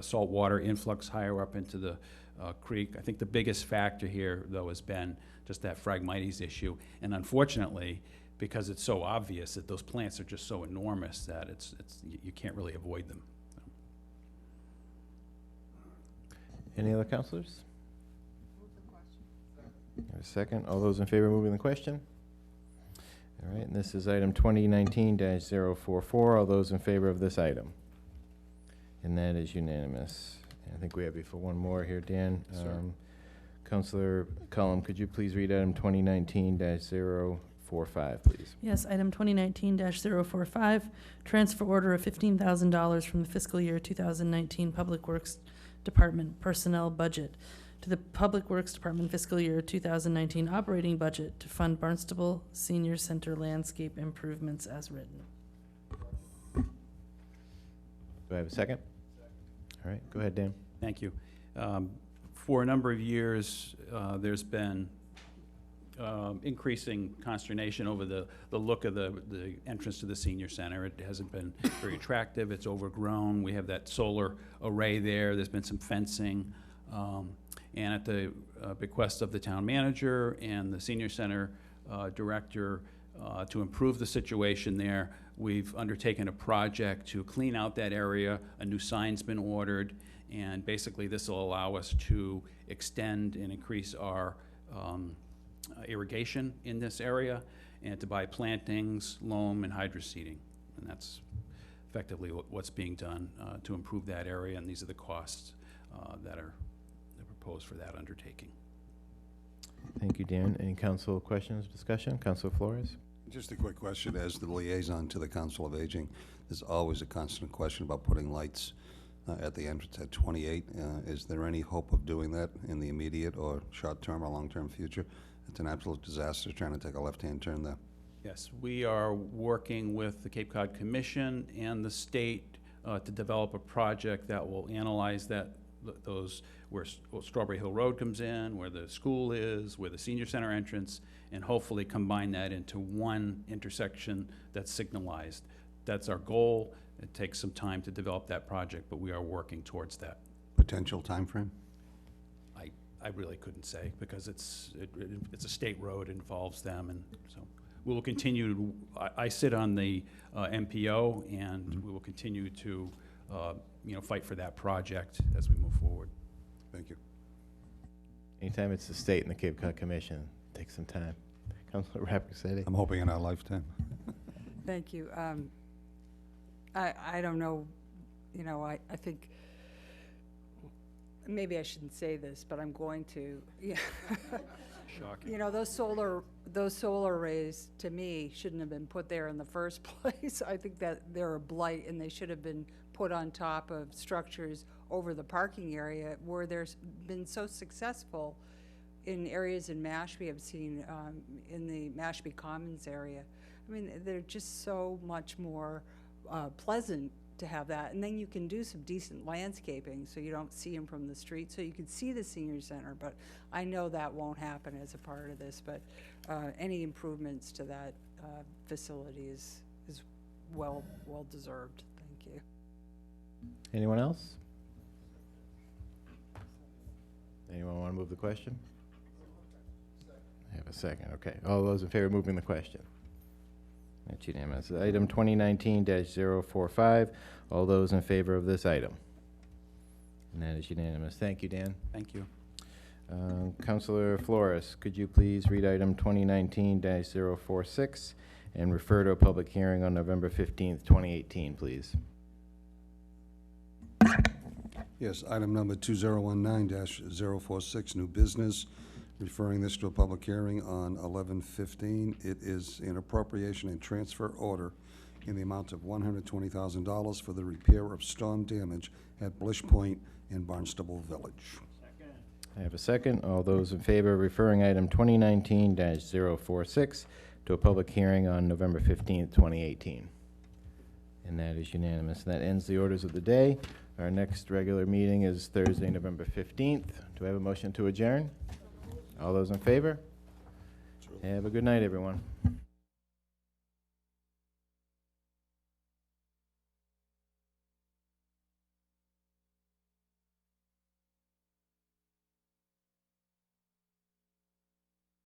V: salt water influx higher up into the creek. I think the biggest factor here, though, has been just that Phragmites issue. And unfortunately, because it's so obvious that those plants are just so enormous that you can't really avoid them.
A: Any other councilors? A second. All those in favor of moving the question? All right, and this is item 2019-044. All those in favor of this item? And that is unanimous. I think we have you for one more here, Dan. Councilor Cullum, could you please read item 2019-045, please?
M: Yes, item 2019-045, transfer order of $15,000 from the fiscal year 2019 Public Works Department personnel budget to the Public Works Department fiscal year 2019 operating budget to fund Barnstable Senior Center landscape improvements as written.
A: Do I have a second? All right, go ahead, Dan.
V: Thank you. For a number of years, there's been increasing consternation over the look of the entrance to the senior center. It hasn't been very attractive. It's overgrown. We have that solar array there. There's been some fencing. And at the bequest of the town manager and the senior center director, to improve the situation there, we've undertaken a project to clean out that area. A new sign's been ordered, and basically this will allow us to extend and increase our irrigation in this area, and to buy plantings, loam, and hydroseeding. And that's effectively what's being done to improve that area, and these are the costs that are proposed for that undertaking.
A: Thank you, Dan. Any council questions, discussion? Councilor Flores?
K: Just a quick question. As the liaison to the Council of Aging, there's always a constant question about putting lights at the entrance at 28. Is there any hope of doing that in the immediate or short-term or long-term future? It's an absolute disaster trying to take a left-hand turn there.
V: Yes, we are working with the Cape Cod Commission and the state to develop a project that will analyze those where Strawberry Hill Road comes in, where the school is, where the senior center entrance, and hopefully combine that into one intersection that's signalized. That's our goal. It takes some time to develop that project, but we are working towards that.
K: Potential time frame?
V: I really couldn't say, because it's a state road, it involves them, and so we will continue to, I sit on the MPO, and we will continue to fight for that project as we move forward.
K: Thank you.
A: Anytime it's the state and the Cape Cod Commission, it takes some time. Councilor Rappacetti?
K: I'm hoping in our lifetime.
G: Thank you. I don't know, you know, I think, maybe I shouldn't say this, but I'm going to. Yeah.
T: Shocking.
G: You know, those solar arrays, to me, shouldn't have been put there in the first place. I think that they're a blight, and they should have been put on top of structures over the parking area where there's been so successful in areas in Mashpee. I've seen in the Mashpee Commons area. I mean, they're just so much more pleasant to have that. And then you can do some decent landscaping so you don't see them from the street, so you can see the senior center. But I know that won't happen as a part of this, but any improvements to that facility is well deserved. Thank you.
A: Anyone else? Anyone want to move the question? I have a second, okay. All those in favor of moving the question? That's unanimous. Item 2019-045, all those in favor of this item? And that is unanimous. Thank you, Dan.
P: Thank you.
A: Councilor Flores, could you please read item 2019-046 and refer to a public hearing on November 15th, 2018, please?
K: Yes, item number 2019-046, new business, referring this to a public hearing on 11/15. It is an appropriation and transfer order in the amount of $120,000 for the repair of storm damage at Blish Point in Barnstable Village.
A: I have a second. All those in favor of referring item 2019-046 to a public hearing on November 15th, 2018. And that is unanimous. And that ends the orders of the day. Our next regular meeting is Thursday, November 15th. Do I have a motion to adjourn? All those in favor? Have a good night, everyone.